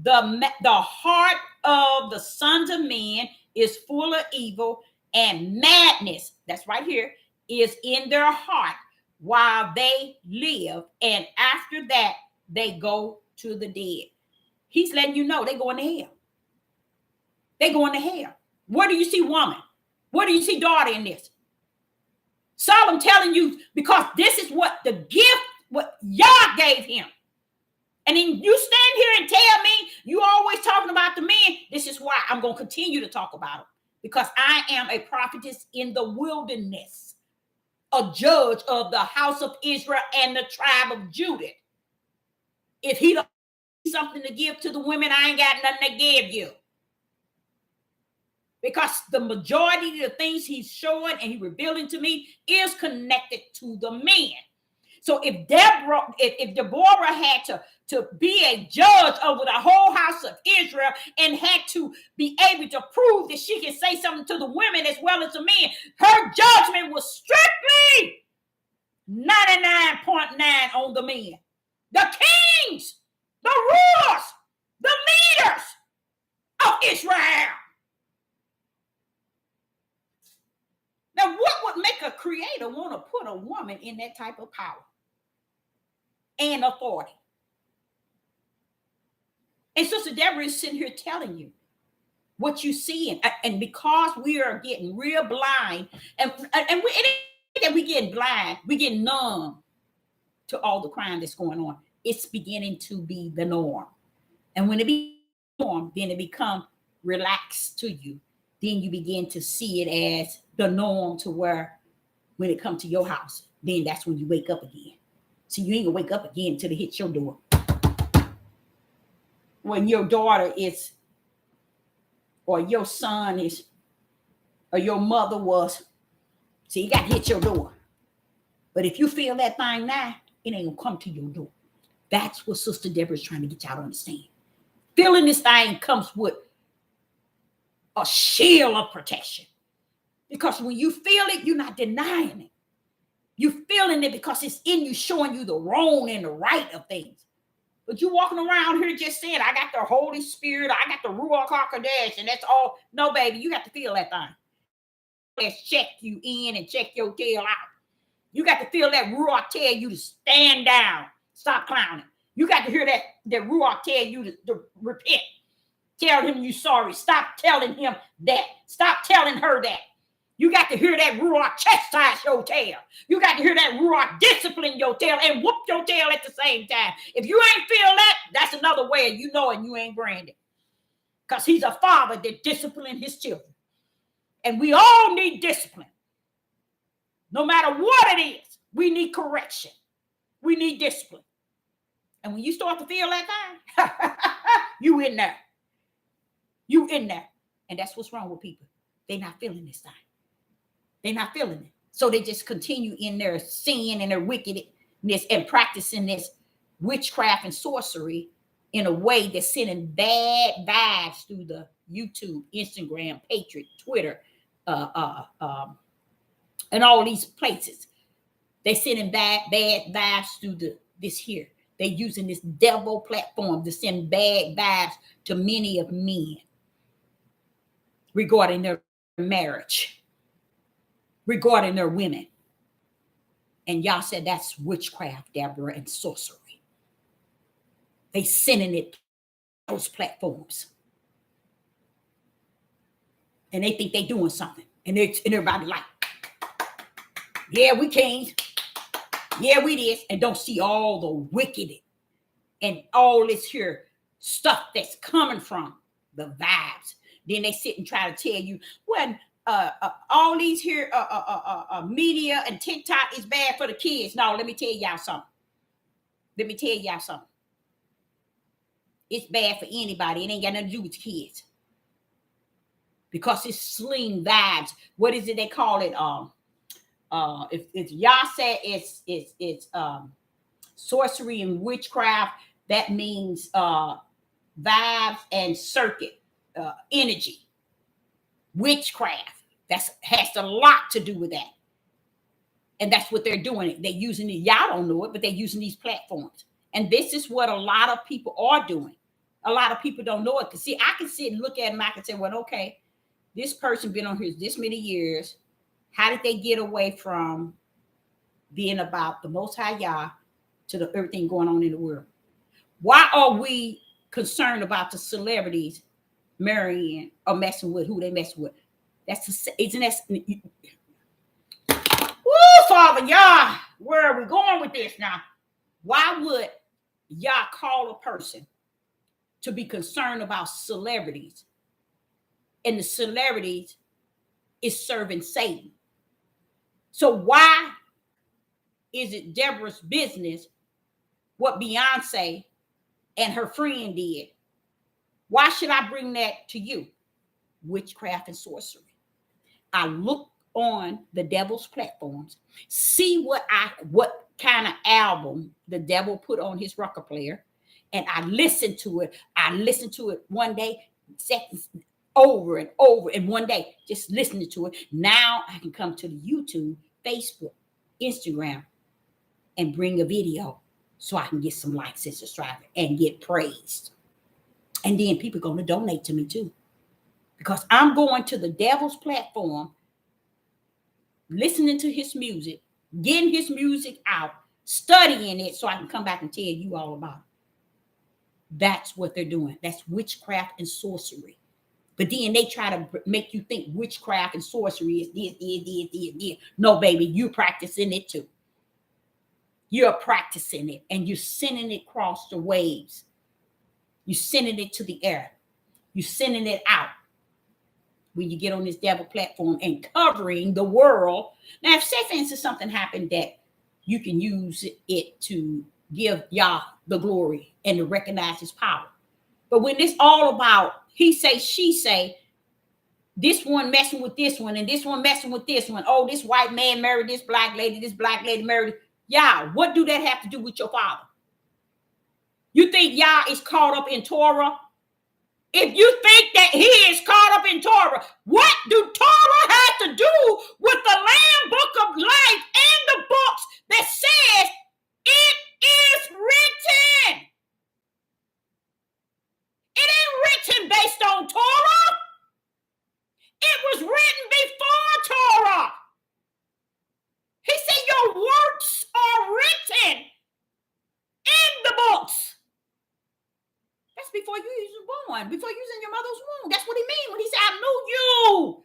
the heart of the sons of men is full of evil, and madness, that's right here, is in their heart while they live, and after that they go to the dead. He's letting you know they going to hell. They going to hell. Where do you see woman? Where do you see daughter in this? Solomon telling you, because this is what the gift, what Yah gave him. And then you stand here and tell me you always talking about the men. This is why I'm going to continue to talk about them. Because I am a prophetess in the wilderness, a judge of the house of Israel and the tribe of Judah. If he don't have something to give to the women, I ain't got nothing to give you. Because the majority of the things he's showing and he revealing to me is connected to the men. So if Deborah had to be a judge over the whole house of Israel and had to be able to prove that she can say something to the women as well as the men, her judgment was strictly 99.9 on the men. The kings, the rulers, the leaders of Israel. Now, what would make a creator want to put a woman in that type of power and authority? And Sister Deborah is sitting here telling you what you see. And because we are getting real blind, and we getting blind, we get numb to all the crime that's going on. It's beginning to be the norm. And when it becomes the norm, then it becomes relaxed to you. Then you begin to see it as the norm, to where when it comes to your house, then that's when you wake up again. So you ain't gonna wake up again until it hits your door. When your daughter is, or your son is, or your mother was, so you got to hit your door. But if you feel that thing now, it ain't gonna come to your door. That's what Sister Deborah is trying to get y'all to understand. Feeling this thing comes with a shield of protection. Because when you feel it, you're not denying it. You're feeling it because it's in you, showing you the wrong and the right of things. But you walking around here just saying, I got the Holy Spirit, I got the Ruach HaKodesh, and that's all. No, baby, you got to feel that thing. Let's check you in and check your tail out. You got to feel that Ruach tell you to stand down, stop clowning. You got to hear that Ruach tell you to repent. Tell him you sorry. Stop telling him that. Stop telling her that. You got to hear that Ruach chastise your tail. You got to hear that Ruach discipline your tail and whoop your tail at the same time. If you ain't feel that, that's another way of you knowing you ain't branded. Because he's a father that disciplines his children. And we all need discipline. No matter what it is, we need correction. We need discipline. And when you start to feel that thing, you in there. You in there. And that's what's wrong with people. They're not feeling this thing. They're not feeling it. So they just continue in their sin and their wickedness and practicing this witchcraft and sorcery in a way that's sending bad vibes through the YouTube, Instagram, Patriot, Twitter, and all these places. They're sending bad vibes through this here. They're using this devil platform to send bad vibes to many of men regarding their marriage, regarding their women. And y'all said that's witchcraft, Deborah, and sorcery. They sending it to those platforms. And they think they doing something. And everybody like, yeah, we kings. Yeah, we this. And don't see all the wicked and all this here stuff that's coming from the vibes. Then they sit and try to tell you, well, all these here media and TikTok is bad for the kids. No, let me tell y'all something. It's bad for anybody. It ain't got nothing to do with the kids. Because it's sling vibes. What is it they call it? If y'all say it's sorcery and witchcraft, that means vibes and circuit energy. Witchcraft. Has a lot to do with that. And that's what they're doing. They're using it. Y'all don't know it, but they're using these platforms. And this is what a lot of people are doing. A lot of people don't know it. Because see, I can sit and look at them. I can say, well, okay, this person been on here this many years. How did they get away from being about the Most High Yah to everything going on in the world? Why are we concerned about the celebrities marrying or messing with who they mess with? Isn't that? Woo, Father Yah, where are we going with this now? Why would Yah call a person to be concerned about celebrities, and the celebrities is serving Satan? So why is it Deborah's business what Beyonce and her friend did? Why should I bring that to you? Witchcraft and sorcery. I look on the devil's platforms, see what kind of album the devil put on his record player, and I listen to it. I listened to it one day, seconds over and over, and one day just listening to it. Now I can come to the YouTube, Facebook, Instagram, and bring a video so I can get some likes and subscribers and get praised. And then people are going to donate to me too. Because I'm going to the devil's platform, listening to his music, getting his music out, studying it so I can come back and tell you all about it. That's what they're doing. That's witchcraft and sorcery. But then they try to make you think witchcraft and sorcery is this. No, baby, you're practicing it too. You're practicing it and you're sending it across the waves. You're sending it to the air. You're sending it out when you get on this devil platform and covering the world. Now, if say for instance something happened that you can use it to give Yah the glory and to recognize his power. But when it's all about he say, she say, this one messing with this one, and this one messing with this one. Oh, this white man married this black lady married. Y'all, what do that have to do with your father? You think y'all is caught up in Torah? If you think that he is caught up in Torah, what do Torah have to do with the Lamb Book of Life and the books that says it is written? It ain't written based on Torah. It was written before Torah. He said your works are written in the books. That's before you was born, before you was in your mother's womb. That's what he means when he said, I knew you.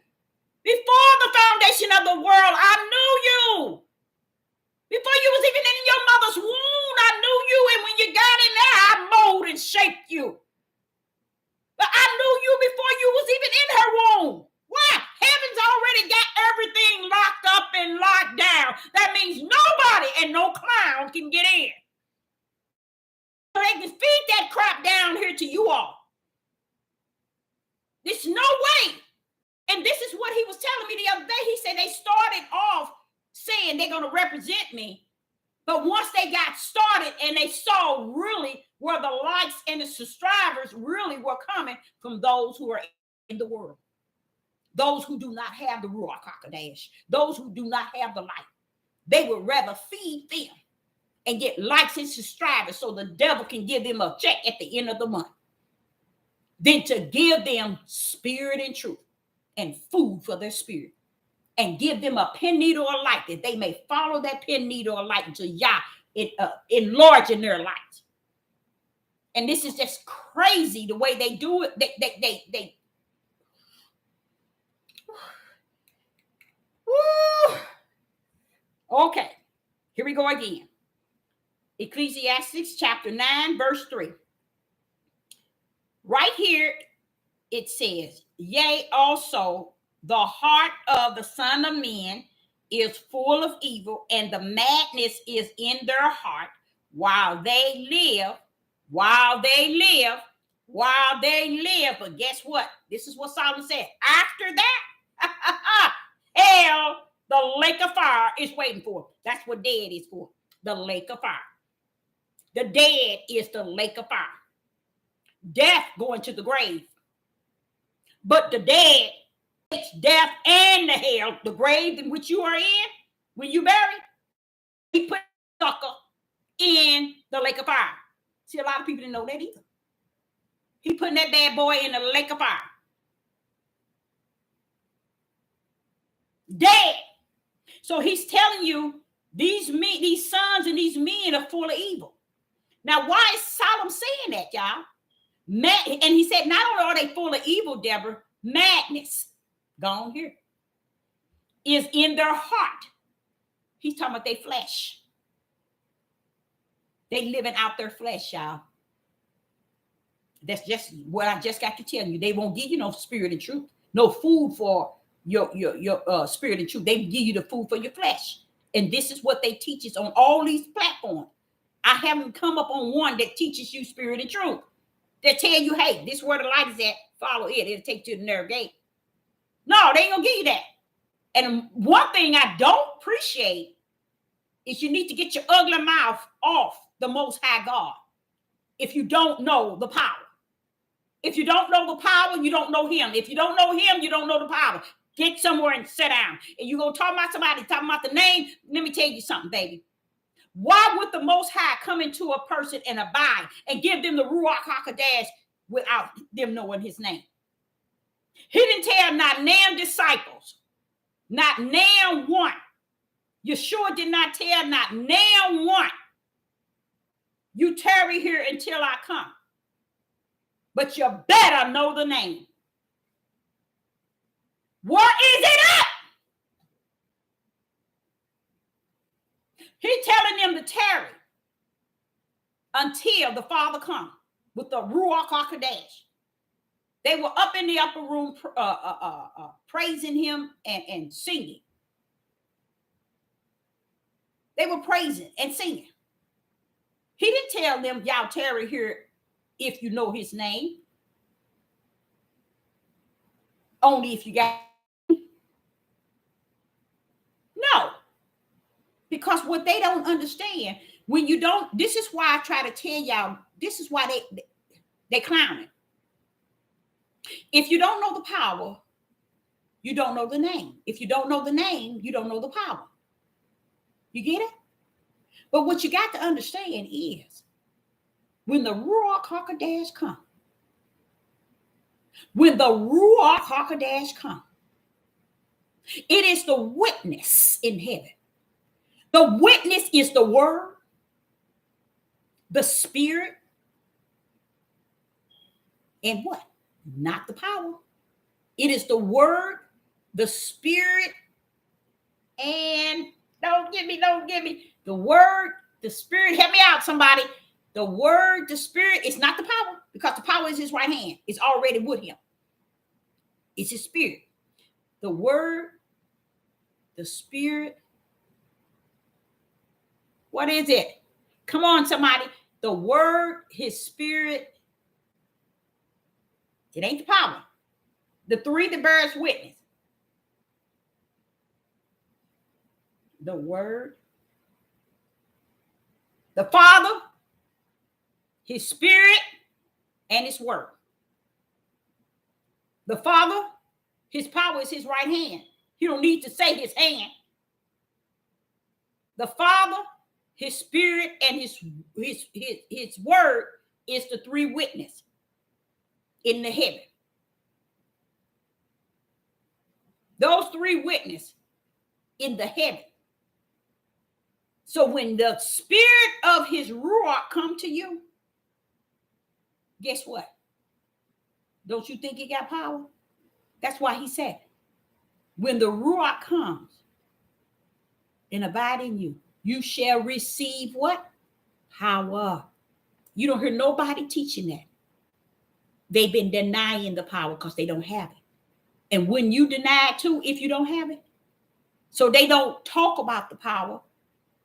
Before the foundation of the world, I knew you. Before you was even in your mother's womb, I knew you. And when you got in there, I molded and shaped you. But I knew you before you was even in her womb. Why? Heaven's already got everything locked up and locked down. That means nobody and no clown can get in. They can feed that crap down here to you all. There's no way. And this is what he was telling me the other day. He said they started off saying they're going to represent me. But once they got started and they saw really where the likes and the subscribers really were coming from those who are in the world. Those who do not have the Ruach HaKodesh. Those who do not have the light. They would rather feed them and get likes and subscribers so the devil can give them a check at the end of the month than to give them spirit and truth and food for their spirit and give them a pen needle of light that they may follow that pen needle of light until Yah enlarging their light. And this is just crazy the way they do it. They Woo. Okay, here we go again. Ecclesiastes chapter 9, verse 3. Right here, it says, yea, also the heart of the Son of Men is full of evil, and the madness is in their heart while they live. But guess what? This is what Solomon said. After that, hell, the lake of fire is waiting for. That's what dead is for. The lake of fire. The dead is the lake of fire. Death going to the grave. But the dead, it's death and the hell, the grave in which you are in, when you buried, he put the sucker in the lake of fire. See, a lot of people didn't know that either. He putting that bad boy in the lake of fire. Dead. So he's telling you these sons and these men are full of evil. Now, why is Solomon saying that, y'all? And he said, not only are they full of evil, Deborah, madness, gone here, is in their heart. He's talking about their flesh. They living out their flesh, y'all. That's just what I just got to tell you. They won't give you no spirit and truth, no food for your spirit and truth. They give you the food for your flesh. And this is what they teach us on all these platforms. I haven't come up on one that teaches you spirit and truth. They tell you, hey, this is where the light is at. Follow it. It'll take you to the narrow gate. No, they ain't gonna give you that. And one thing I don't appreciate is you need to get your ugly mouth off the Most High God if you don't know the power. If you don't know the power, you don't know him. If you don't know him, you don't know the power. Get somewhere and sit down. And you're going to talk about somebody, talking about the name. Let me tell you something, baby. Why would the Most High come into a person and abide and give them the Ruach HaKodesh without them knowing his name? He didn't tell not now disciples, not now one. Yeshua did not tell not now one. You tarry here until I come. But you better know the name. Where is it at? He's telling them to tarry until the Father comes with the Ruach HaKodesh. They were up in the upper room praising him and singing. They were praising and singing. He didn't tell them, y'all tarry here if you know his name. only if you got. No, because what they don't understand, when you don't, this is why I try to tell y'all, this is why they clowning. If you don't know the power, you don't know the name. If you don't know the name, you don't know the power. You get it? But what you got to understand is when the Ruach HaKodesh come, when the Ruach HaKodesh come, it is the witness in heaven. The witness is the word, the spirit, and what? Not the power. It is the word, the spirit, and don't get me. The word, the spirit, help me out, somebody. The word, the spirit is not the power, because the power is his right hand. It's already with him. It's his spirit. The word, the spirit. What is it? Come on, somebody. The word, his spirit. It ain't the power. The three that bears witness. The word, the Father, his spirit, and his word. The Father, his power is his right hand. You don't need to say his hand. The Father, his spirit, and his word is the three witnesses in the heaven. Those three witnesses in the heaven. So when the spirit of his Ruach come to you, guess what? Don't you think he got power? That's why he said, when the Ruach comes and abide in you, you shall receive what? Power. You don't hear nobody teaching that. They've been denying the power because they don't have it. And when you deny it too, if you don't have it, so they don't talk about the power,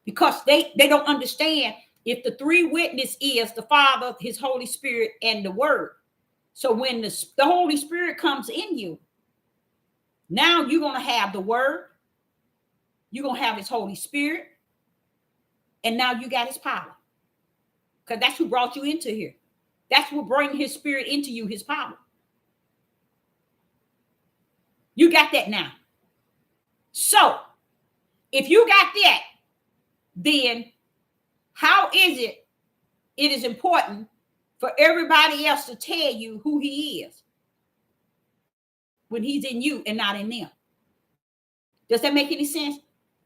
because they don't understand if the three witness is the Father, his Holy Spirit, and the Word. So when the Holy Spirit comes in you, now you're going to have the Word, you're going to have his Holy Spirit, and now you got his power. Because that's who brought you into here. That's what bring his spirit into you, his power. You got that now. So if you got that, then how is it is important for everybody else to tell you who he is when he's in you and not in them? Does that make any sense?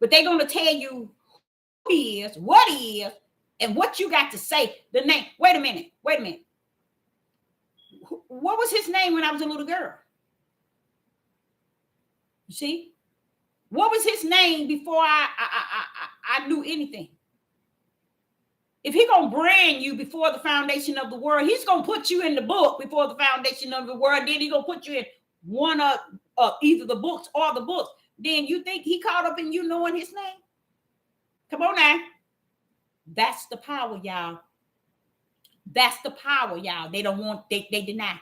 But they're going to tell you who he is, what he is, and what you got to say. The name. Wait a minute. What was his name when I was a little girl? You see? What was his name before I knew anything? If he's going to brand you before the foundation of the world, he's going to put you in the book before the foundation of the world. Then he's going to put you in one of either the books or the books. Then you think he caught up in you knowing his name? Come on now. That's the power, y'all. That's the power, y'all. They don't want, they deny.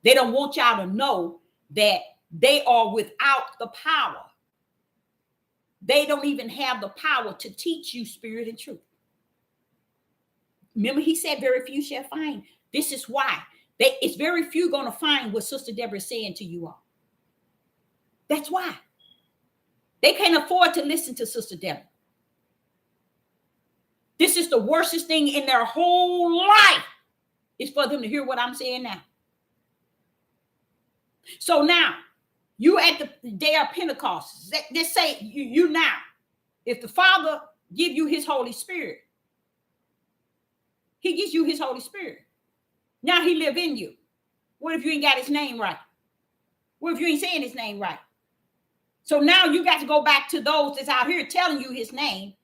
They don't want y'all to know that they are without the power. They don't even have the power to teach you spirit and truth. Remember, he said, very few shall find. This is why. It's very few going to find what Sister Deborah is saying to you all. That's why. They can't afford to listen to Sister Deborah. This is the worstest thing in their whole life, is for them to hear what I'm saying now. So now, you at the day of Pentecost, just say you now, if the Father give you his Holy Spirit, he gives you his Holy Spirit. Now he live in you. What if you ain't got his name right? What if you ain't saying his name right? So now you got to go back to those that's out here telling you his name,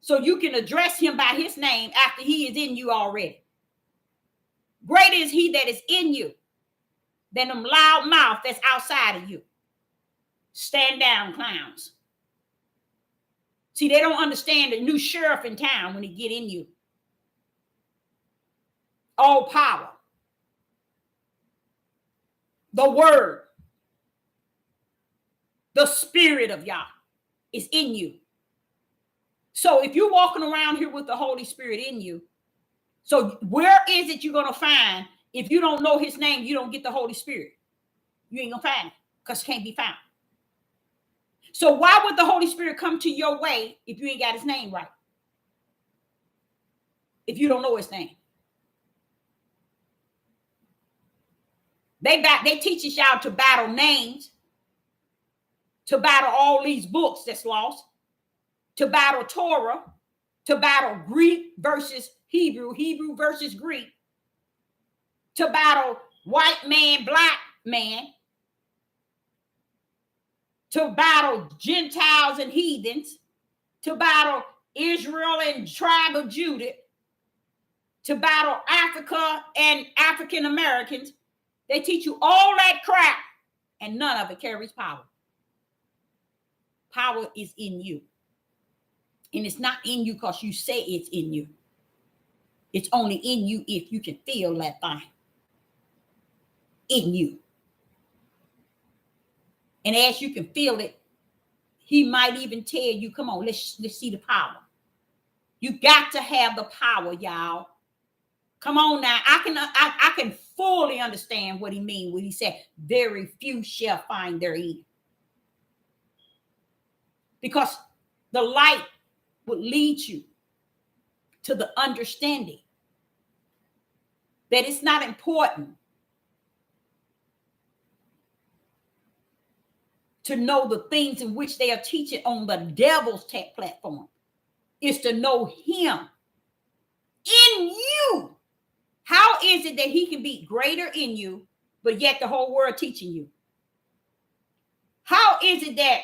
so you can address him by his name after he is in you already. Greater is he that is in you than them loud mouth that's outside of you. Stand down, clowns. See, they don't understand the new sheriff in town when he get in you. All power. The word. The Spirit of Yah is in you. So if you're walking around here with the Holy Spirit in you, so where is it you're going to find, if you don't know his name, you don't get the Holy Spirit? You ain't going to find it because it can't be found. So why would the Holy Spirit come to your way if you ain't got his name right? If you don't know his name. They teach y'all to battle names, to battle all these books that's lost, to battle Torah, to battle Greek versus Hebrew, Hebrew versus Greek, to battle white man, black man, to battle Gentiles and heathens, to battle Israel and tribe of Judah, to battle Africa and African Americans. They teach you all that crap, and none of it carries power. Power is in you. And it's not in you because you say it's in you. It's only in you if you can feel that thing in you. And as you can feel it, he might even tell you, come on, let's see the power. You got to have the power, y'all. Come on now. I can fully understand what he means when he said, very few shall find their end. Because the light would lead you to the understanding that it's not important to know the things in which they are teaching on the devil's tech platform. Is to know him in you. How is it that he can be greater in you, but yet the whole world teaching you? How is it that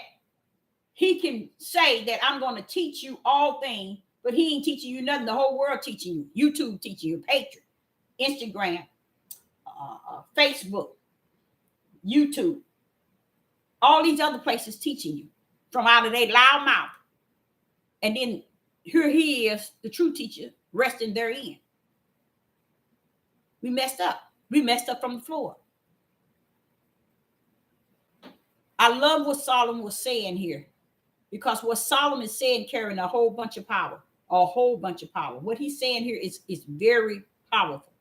he can say that I'm going to teach you all things, but he ain't teaching you nothing? The whole world teaching you. YouTube teaching you. Patreon, Instagram, Facebook, YouTube. All these other places teaching you from out of their loud mouth. And then here he is, the true teacher, resting therein. We messed up. We messed up from the floor. I love what Solomon was saying here, because what Solomon is saying carrying a whole bunch of power, a whole bunch of power. What he's saying here is very powerful,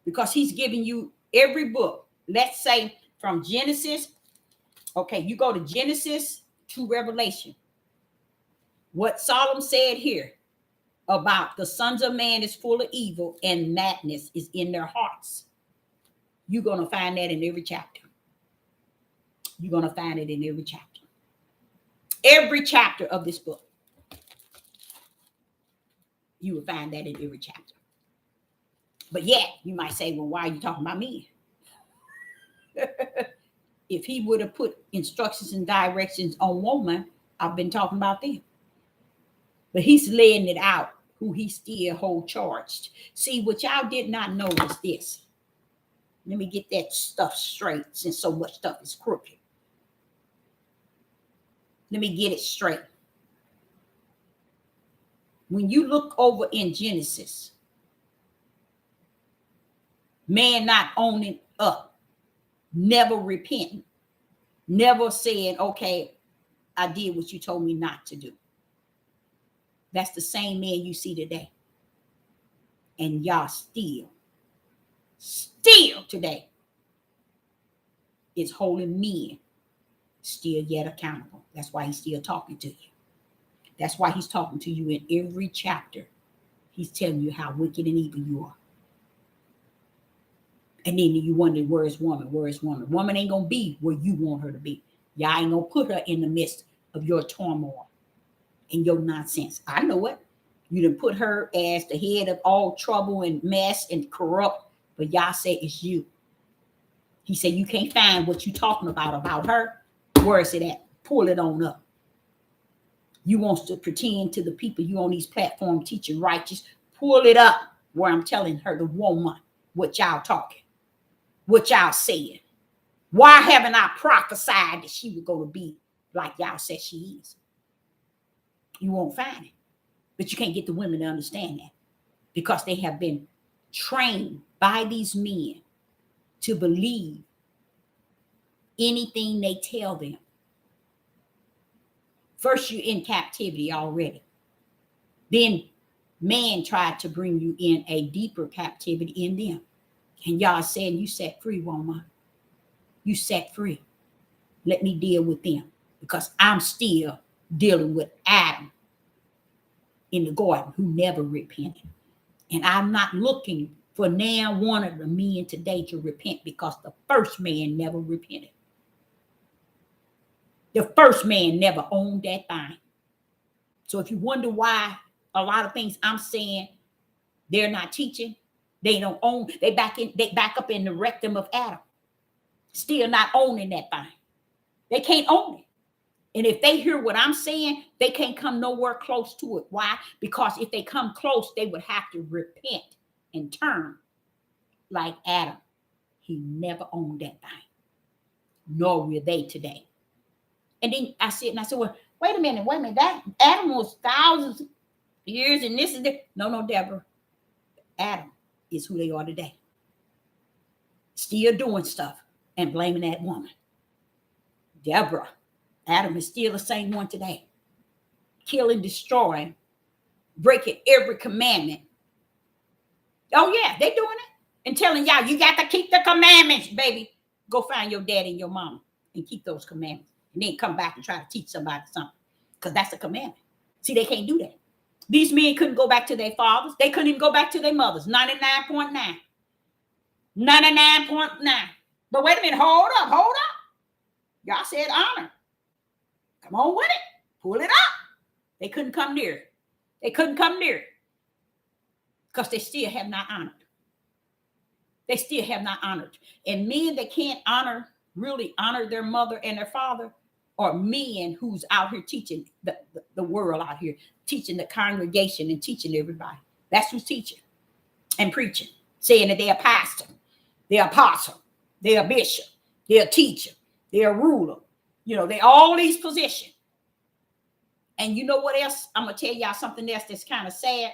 because he's giving you every book. Let's say from Genesis. Okay, you go to Genesis to Revelation. What Solomon said here about the sons of man is full of evil and madness is in their hearts. You're going to find that in every chapter. You're going to find it in every chapter. Every chapter of this book. You will find that in every chapter. But yet, you might say, well, why are you talking about me? If he would have put instructions and directions on woman, I've been talking about them. But he's laying it out, who he still hold charged. See, what y'all did not know was this. Let me get that stuff straight, since so much stuff is crooked. Let me get it straight. When you look over in Genesis, man not owning up, never repenting, never saying, okay, I did what you told me not to do. That's the same man you see today. And y'all still today is holding men still yet accountable. That's why he's still talking to you. That's why he's talking to you in every chapter. He's telling you how wicked and evil you are. And then you wonder, where is woman? Where is woman? Woman ain't going to be where you want her to be. Y'all ain't going to put her in the midst of your turmoil and your nonsense. I know it. You done put her as the head of all trouble and mess and corrupt, but y'all say it's you. He said, you can't find what you talking about her. Where is it at? Pull it on up. You want to pretend to the people you on these platforms teaching righteous. Pull it up where I'm telling her, the woman, what y'all talking, what y'all saying. Why haven't I prophesied that she was going to be like y'all said she is? You won't find it. But you can't get the women to understand that, because they have been trained by these men to believe anything they tell them. First, you're in captivity already. Then man tried to bring you in a deeper captivity in them. And y'all saying, you set free, woman. You set free. Let me deal with them, because I'm still dealing with Adam in the garden who never repented. And I'm not looking for now one of the men today to repent, because the first man never repented. The first man never owned that thing. So if you wonder why a lot of things I'm saying they're not teaching, they don't own, they back up in the rectum of Adam, still not owning that thing. They can't own it. And if they hear what I'm saying, they can't come nowhere close to it. Why? Because if they come close, they would have to repent and turn like Adam. He never owned that thing, nor will they today. And then I said, well, wait a minute. That Adam was thousands of years, and this is the no, Deborah. Adam is who they are today. Still doing stuff and blaming that woman. Deborah, Adam is still the same one today. Killing, destroying, breaking every commandment. Oh, yeah, they doing it. And telling y'all, you got to keep the commandments, baby. Go find your daddy and your mama and keep those commandments. And then come back and try to teach somebody something. Because that's a commandment. See, they can't do that. These men couldn't go back to their fathers. They couldn't even go back to their mothers. 99.9. 99.9. But wait a minute. Hold up. Y'all said honor. Come on with it. Pull it up. They couldn't come near it. They couldn't come near it. Because they still have not honored. They still have not honored. And men that can't really honor their mother and their father, or men who's out here teaching the world out here, teaching the congregation and teaching everybody. That's who's teaching and preaching, saying that they're a pastor, they're apostle, they're a bishop, they're a teacher, they're a ruler. You know, they all these positions. And you know what else? I'm going to tell y'all something else that's kind of sad,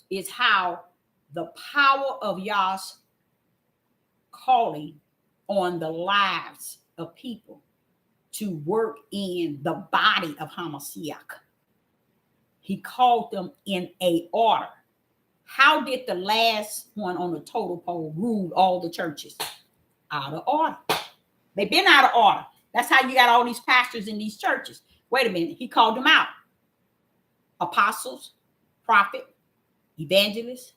is how the power of y'all's calling on the lives of people to work in the body of Hamashiach. He called them in a order. How did the last one on the total pole rule all the churches? Out of order. They've been out of order. That's how you got all these pastors in these churches. Wait a minute. He called them out. Apostles, prophet, evangelists,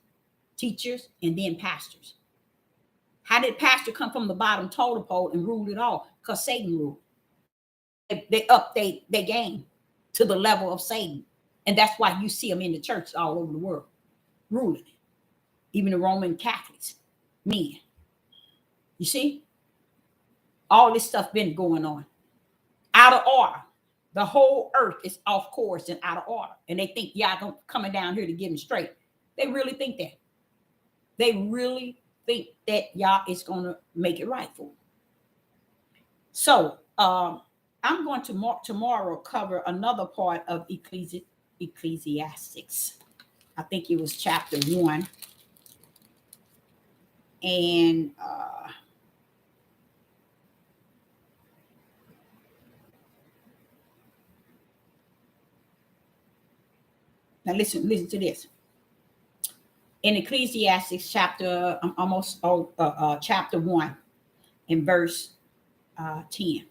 teachers, and then pastors. How did pastor come from the bottom total pole and rule it all? Because Satan ruled. They up their game to the level of Satan. And that's why you see them in the church all over the world, ruling it. Even the Roman Catholics, men. You see? All this stuff been going on. Out of order. The whole earth is off course and out of order. And they think y'all coming down here to get them straight. They really think that. They really think that y'all is going to make it right for them. So, I'm going to tomorrow cover another part of Ecclesiastes. I think it was chapter 1. And now listen to this. In Ecclesiastes chapter chapter 1 and verse 10.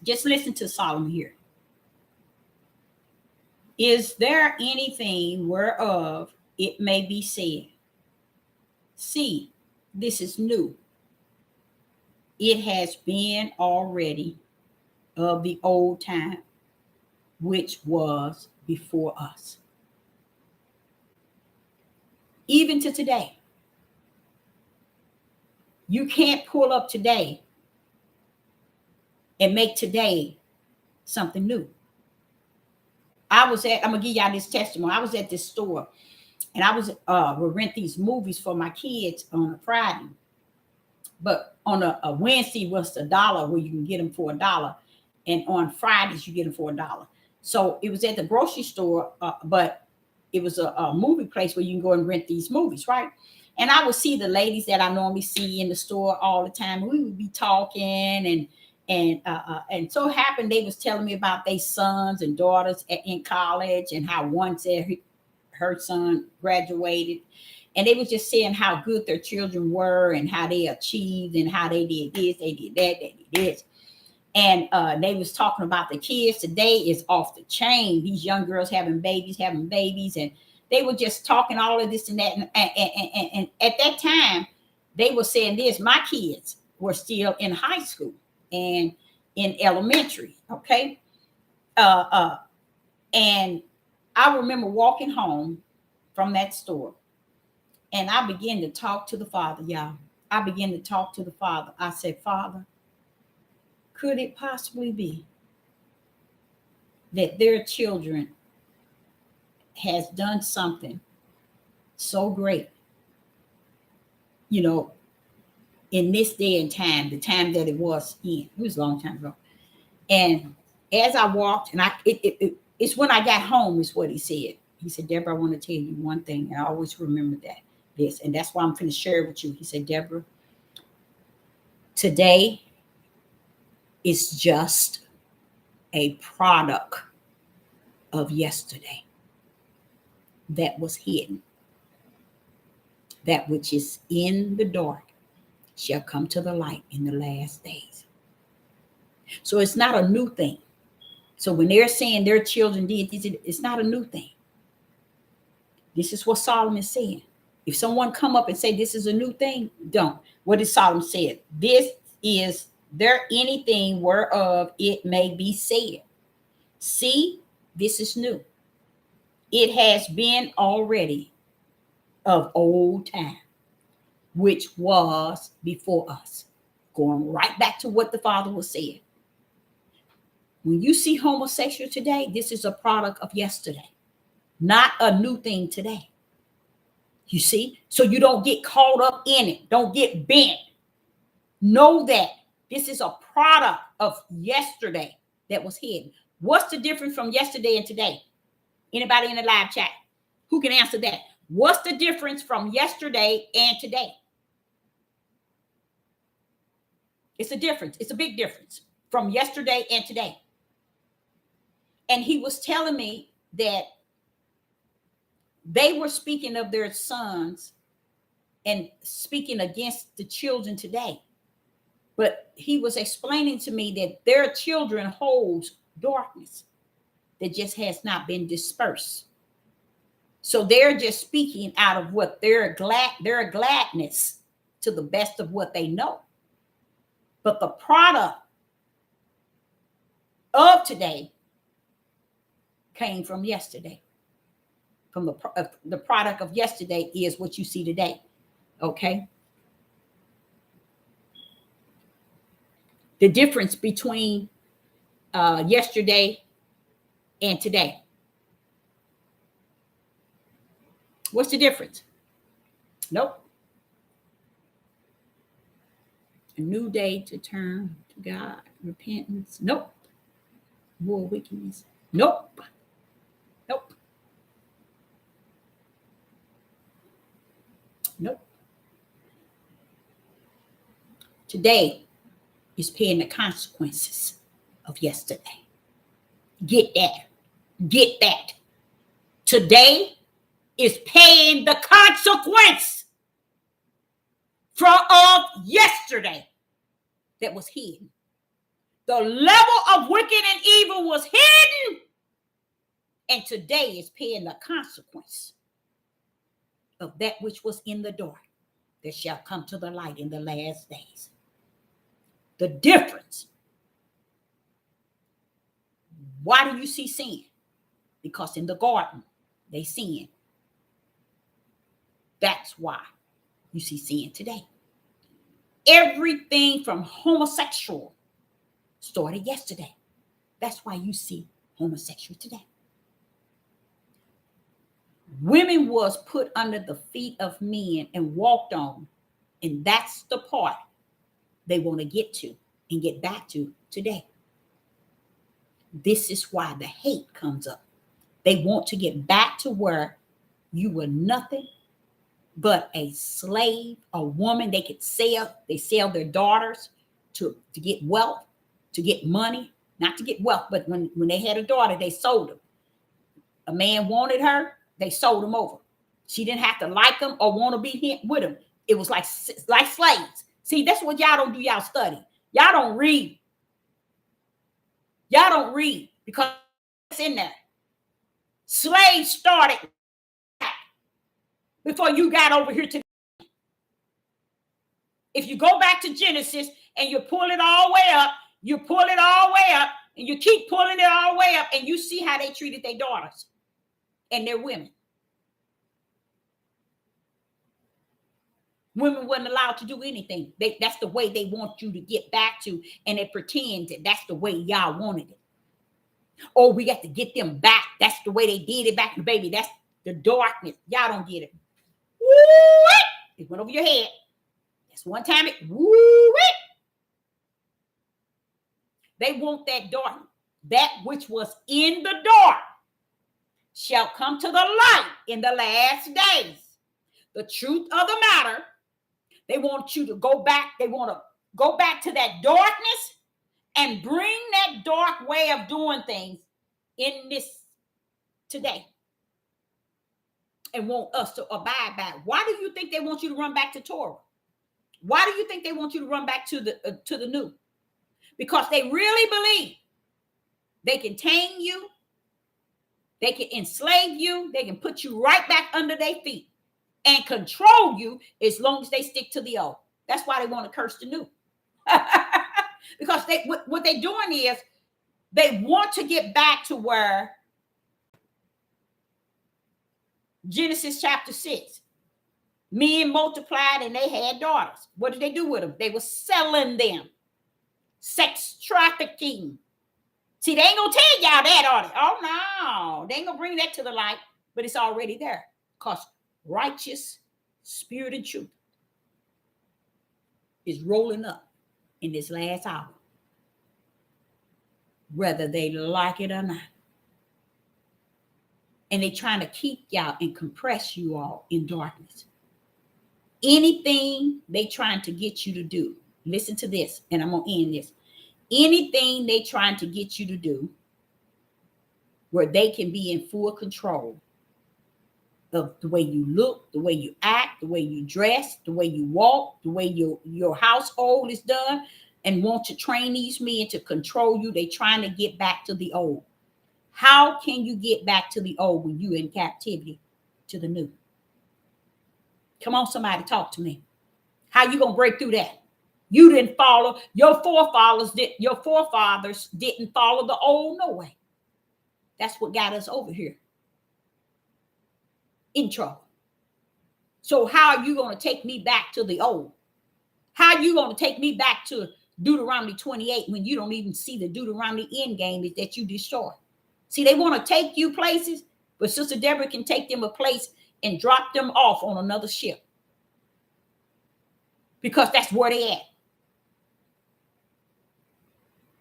Just listen to Solomon here. Is there anything whereof it may be said, see, this is new. It has been already of the old time, which was before us. Even to today. You can't pull up today and make today something new. I'm going to give y'all this testimony. I was at this store and I would rent these movies for my kids on a Friday. But on a Wednesday was $1 where you can get them for $1. And on Fridays, you get them for $1. So it was at the grocery store, but it was a movie place where you can go and rent these movies, right? And I would see the ladies that I normally see in the store all the time. We would be talking, and so happened they was telling me about their sons and daughters in college, and how one said her son graduated, and they was just saying how good their children were and how they achieved and how they did this, they did that, they did this. And they was talking about the kids today is off the chain. These young girls having babies, and they were just talking all of this and that. And at that time, they were saying this: my kids were still in high school and in elementary. Okay, and I remember walking home from that store, and I began to talk to the Father, y'all. I began to talk to the Father. I said, Father, could it possibly be that their children has done something so great, in this day and time, the time that it was in? It was a long time ago. And as I walked, and it's when I got home, is what he said. He said, Deborah, I want to tell you one thing. And I always remember this. And that's why I'm going to share it with you. He said, Deborah, today is just a product of yesterday that was hidden. That which is in the dark shall come to the light in the last days. So it's not a new thing. So when they're saying their children did this, it's not a new thing. This is what Solomon said. If someone come up and say this is a new thing, don't. What did Solomon say? This is there anything whereof it may be said, see, this is new. It has been already of old time, which was before us. Going right back to what the Father was saying. When you see homosexual today, this is a product of yesterday, not a new thing today. You see? So you don't get caught up in it. Don't get bent. Know that this is a product of yesterday that was hidden. What's the difference from yesterday and today? Anybody in the live chat who can answer that? What's the difference from yesterday and today? It's a difference. It's a big difference from yesterday and today. And he was telling me that they were speaking of their sons and speaking against the children today. But he was explaining to me that their children holds darkness that just has not been dispersed. So they're just speaking out of what their gladness to the best of what they know. But the product of today came from yesterday. From the product of yesterday is what you see today. Okay. The difference between yesterday and today. What's the difference? Nope. A new day to turn to God. Repentance. Nope. More wickedness. Nope. Nope. Nope. Today is paying the consequences of yesterday. Get that. Get that. Today is paying the consequence of yesterday that was hidden. The level of wicked and evil was hidden, and today is paying the consequence of that which was in the dark that shall come to the light in the last days. The difference. Why do you see sin? Because in the garden, they sinned. That's why you see sin today. Everything from homosexual started yesterday. That's why you see homosexual today. Women was put under the feet of men and walked on. And that's the part they want to get to and get back to today. This is why the hate comes up. They want to get back to where you were nothing But a slave, a woman, they could sell. They sell their daughters to get wealth, to get money, not to get wealth. But when they had a daughter, they sold them. A man wanted her, they sold him over. She didn't have to like him or want to be with him. It was like slaves. See, that's what y'all don't do. Y'all study. Y'all don't read. Y'all don't read because it's in there. Slaves started before you got over here to. If you go back to Genesis and you pull it all the way up, you pull it all the way up, and you keep pulling it all the way up, and you see how they treated their daughters and their women. Women weren't allowed to do anything. That's the way they want you to get back to, and they pretend that that's the way y'all wanted it. Oh, we got to get them back. That's the way they did it back in the baby. That's the darkness. Y'all don't get it. Woo! It went over your head. That's one time it. Woo! They want that dark. That which was in the dark shall come to the light in the last days. The truth of the matter, they want you to go back. They want to go back to that darkness and bring that dark way of doing things in this today and want us to abide by it. Why do you think they want you to run back to Torah? Why do you think they want you to run back to the new? Because they really believe they can tame you, they can enslave you, they can put you right back under their feet and control you as long as they stick to the old. That's why they want to curse the new. Because what they're doing is they want to get back to where Genesis chapter 6. Men multiplied and they had daughters. What did they do with them? They were selling them. Sex trafficking. See, they ain't going to tell y'all that, are they? Oh, no. They ain't going to bring that to the light, but it's already there. Because righteous spirit and truth is rolling up in this last hour, whether they like it or not. And they're trying to keep y'all and compress you all in darkness. Anything they trying to get you to do, listen to this, and I'm going to end this. Anything they trying to get you to do where they can be in full control of the way you look, the way you act, the way you dress, the way you walk, the way your household is done, and want to train these men to control you. They trying to get back to the old. How can you get back to the old when you're in captivity to the new? Come on, somebody talk to me. How you gonna break through that? You didn't follow, your forefathers didn't follow the old no way. That's what got us over here in trouble. So how are you going to take me back to the old? How are you going to take me back to Deuteronomy 28 when you don't even see the Deuteronomy end game is that you destroy? See, they want to take you places, but Sister Deborah can take them a place and drop them off on another ship. Because that's where they at.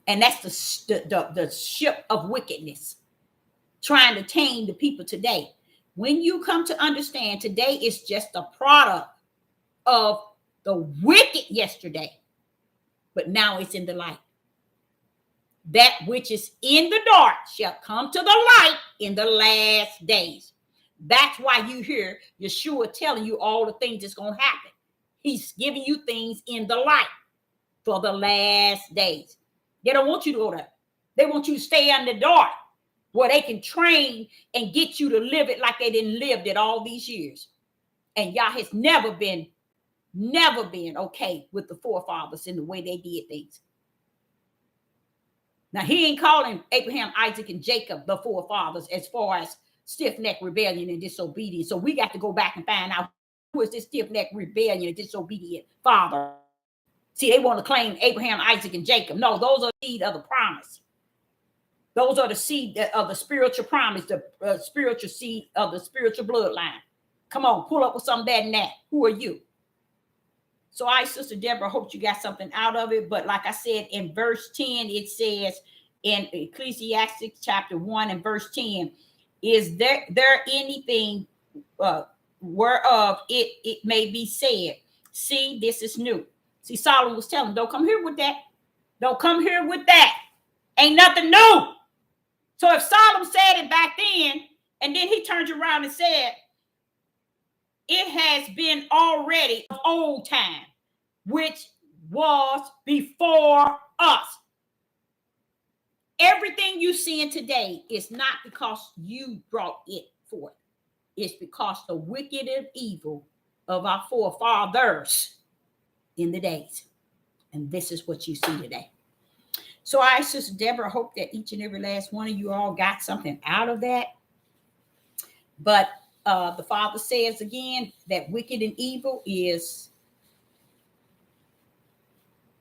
And that's the ship of wickedness, trying to tame the people today. When you come to understand today is just a product of the wicked yesterday, but now it's in the light. That which is in the dark shall come to the light in the last days. That's why you hear Yeshua telling you all the things that's going to happen. He's giving you things in the light for the last days. They don't want you to go there. They want you to stay in the dark where they can train and get you to live it like they didn't live it all these years. And Yah has never been okay with the forefathers in the way they did things. Now, he ain't calling Abraham, Isaac, and Jacob the forefathers as far as stiff-necked rebellion and disobedience. So we got to go back and find out who is this stiff-necked rebellion and disobedient father. See, they want to claim Abraham, Isaac, and Jacob. No, those are the seed of the promise. Those are the seed of the spiritual promise, the spiritual seed of the spiritual bloodline. Come on, pull up with something better than that. Who are you? So Sister Deborah, hope you got something out of it. But like I said, in verse 10, it says in Ecclesiastes chapter 1 and verse 10, is there anything whereof it may be said, see, this is new. See, Solomon was telling, don't come here with that. Don't come here with that. Ain't nothing new. So if Solomon said it back then, and then he turned around and said, it has been already of old time, which was before us. Everything you seeing today is not because you brought it forth. It's because the wicked and evil of our forefathers in the days. And this is what you see today. So I, Sister Deborah, hope that each and every last one of you all got something out of that. But the Father says again that wicked and evil is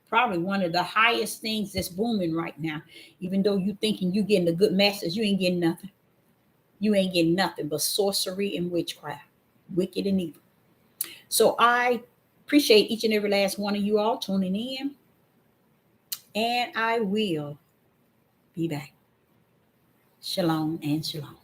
probably one of the highest things that's booming right now. Even though you thinking you getting a good message, you ain't getting nothing. You ain't getting nothing but sorcery and witchcraft, wicked and evil. So I appreciate each and every last one of you all tuning in. And I will be back. Shalom and shalom.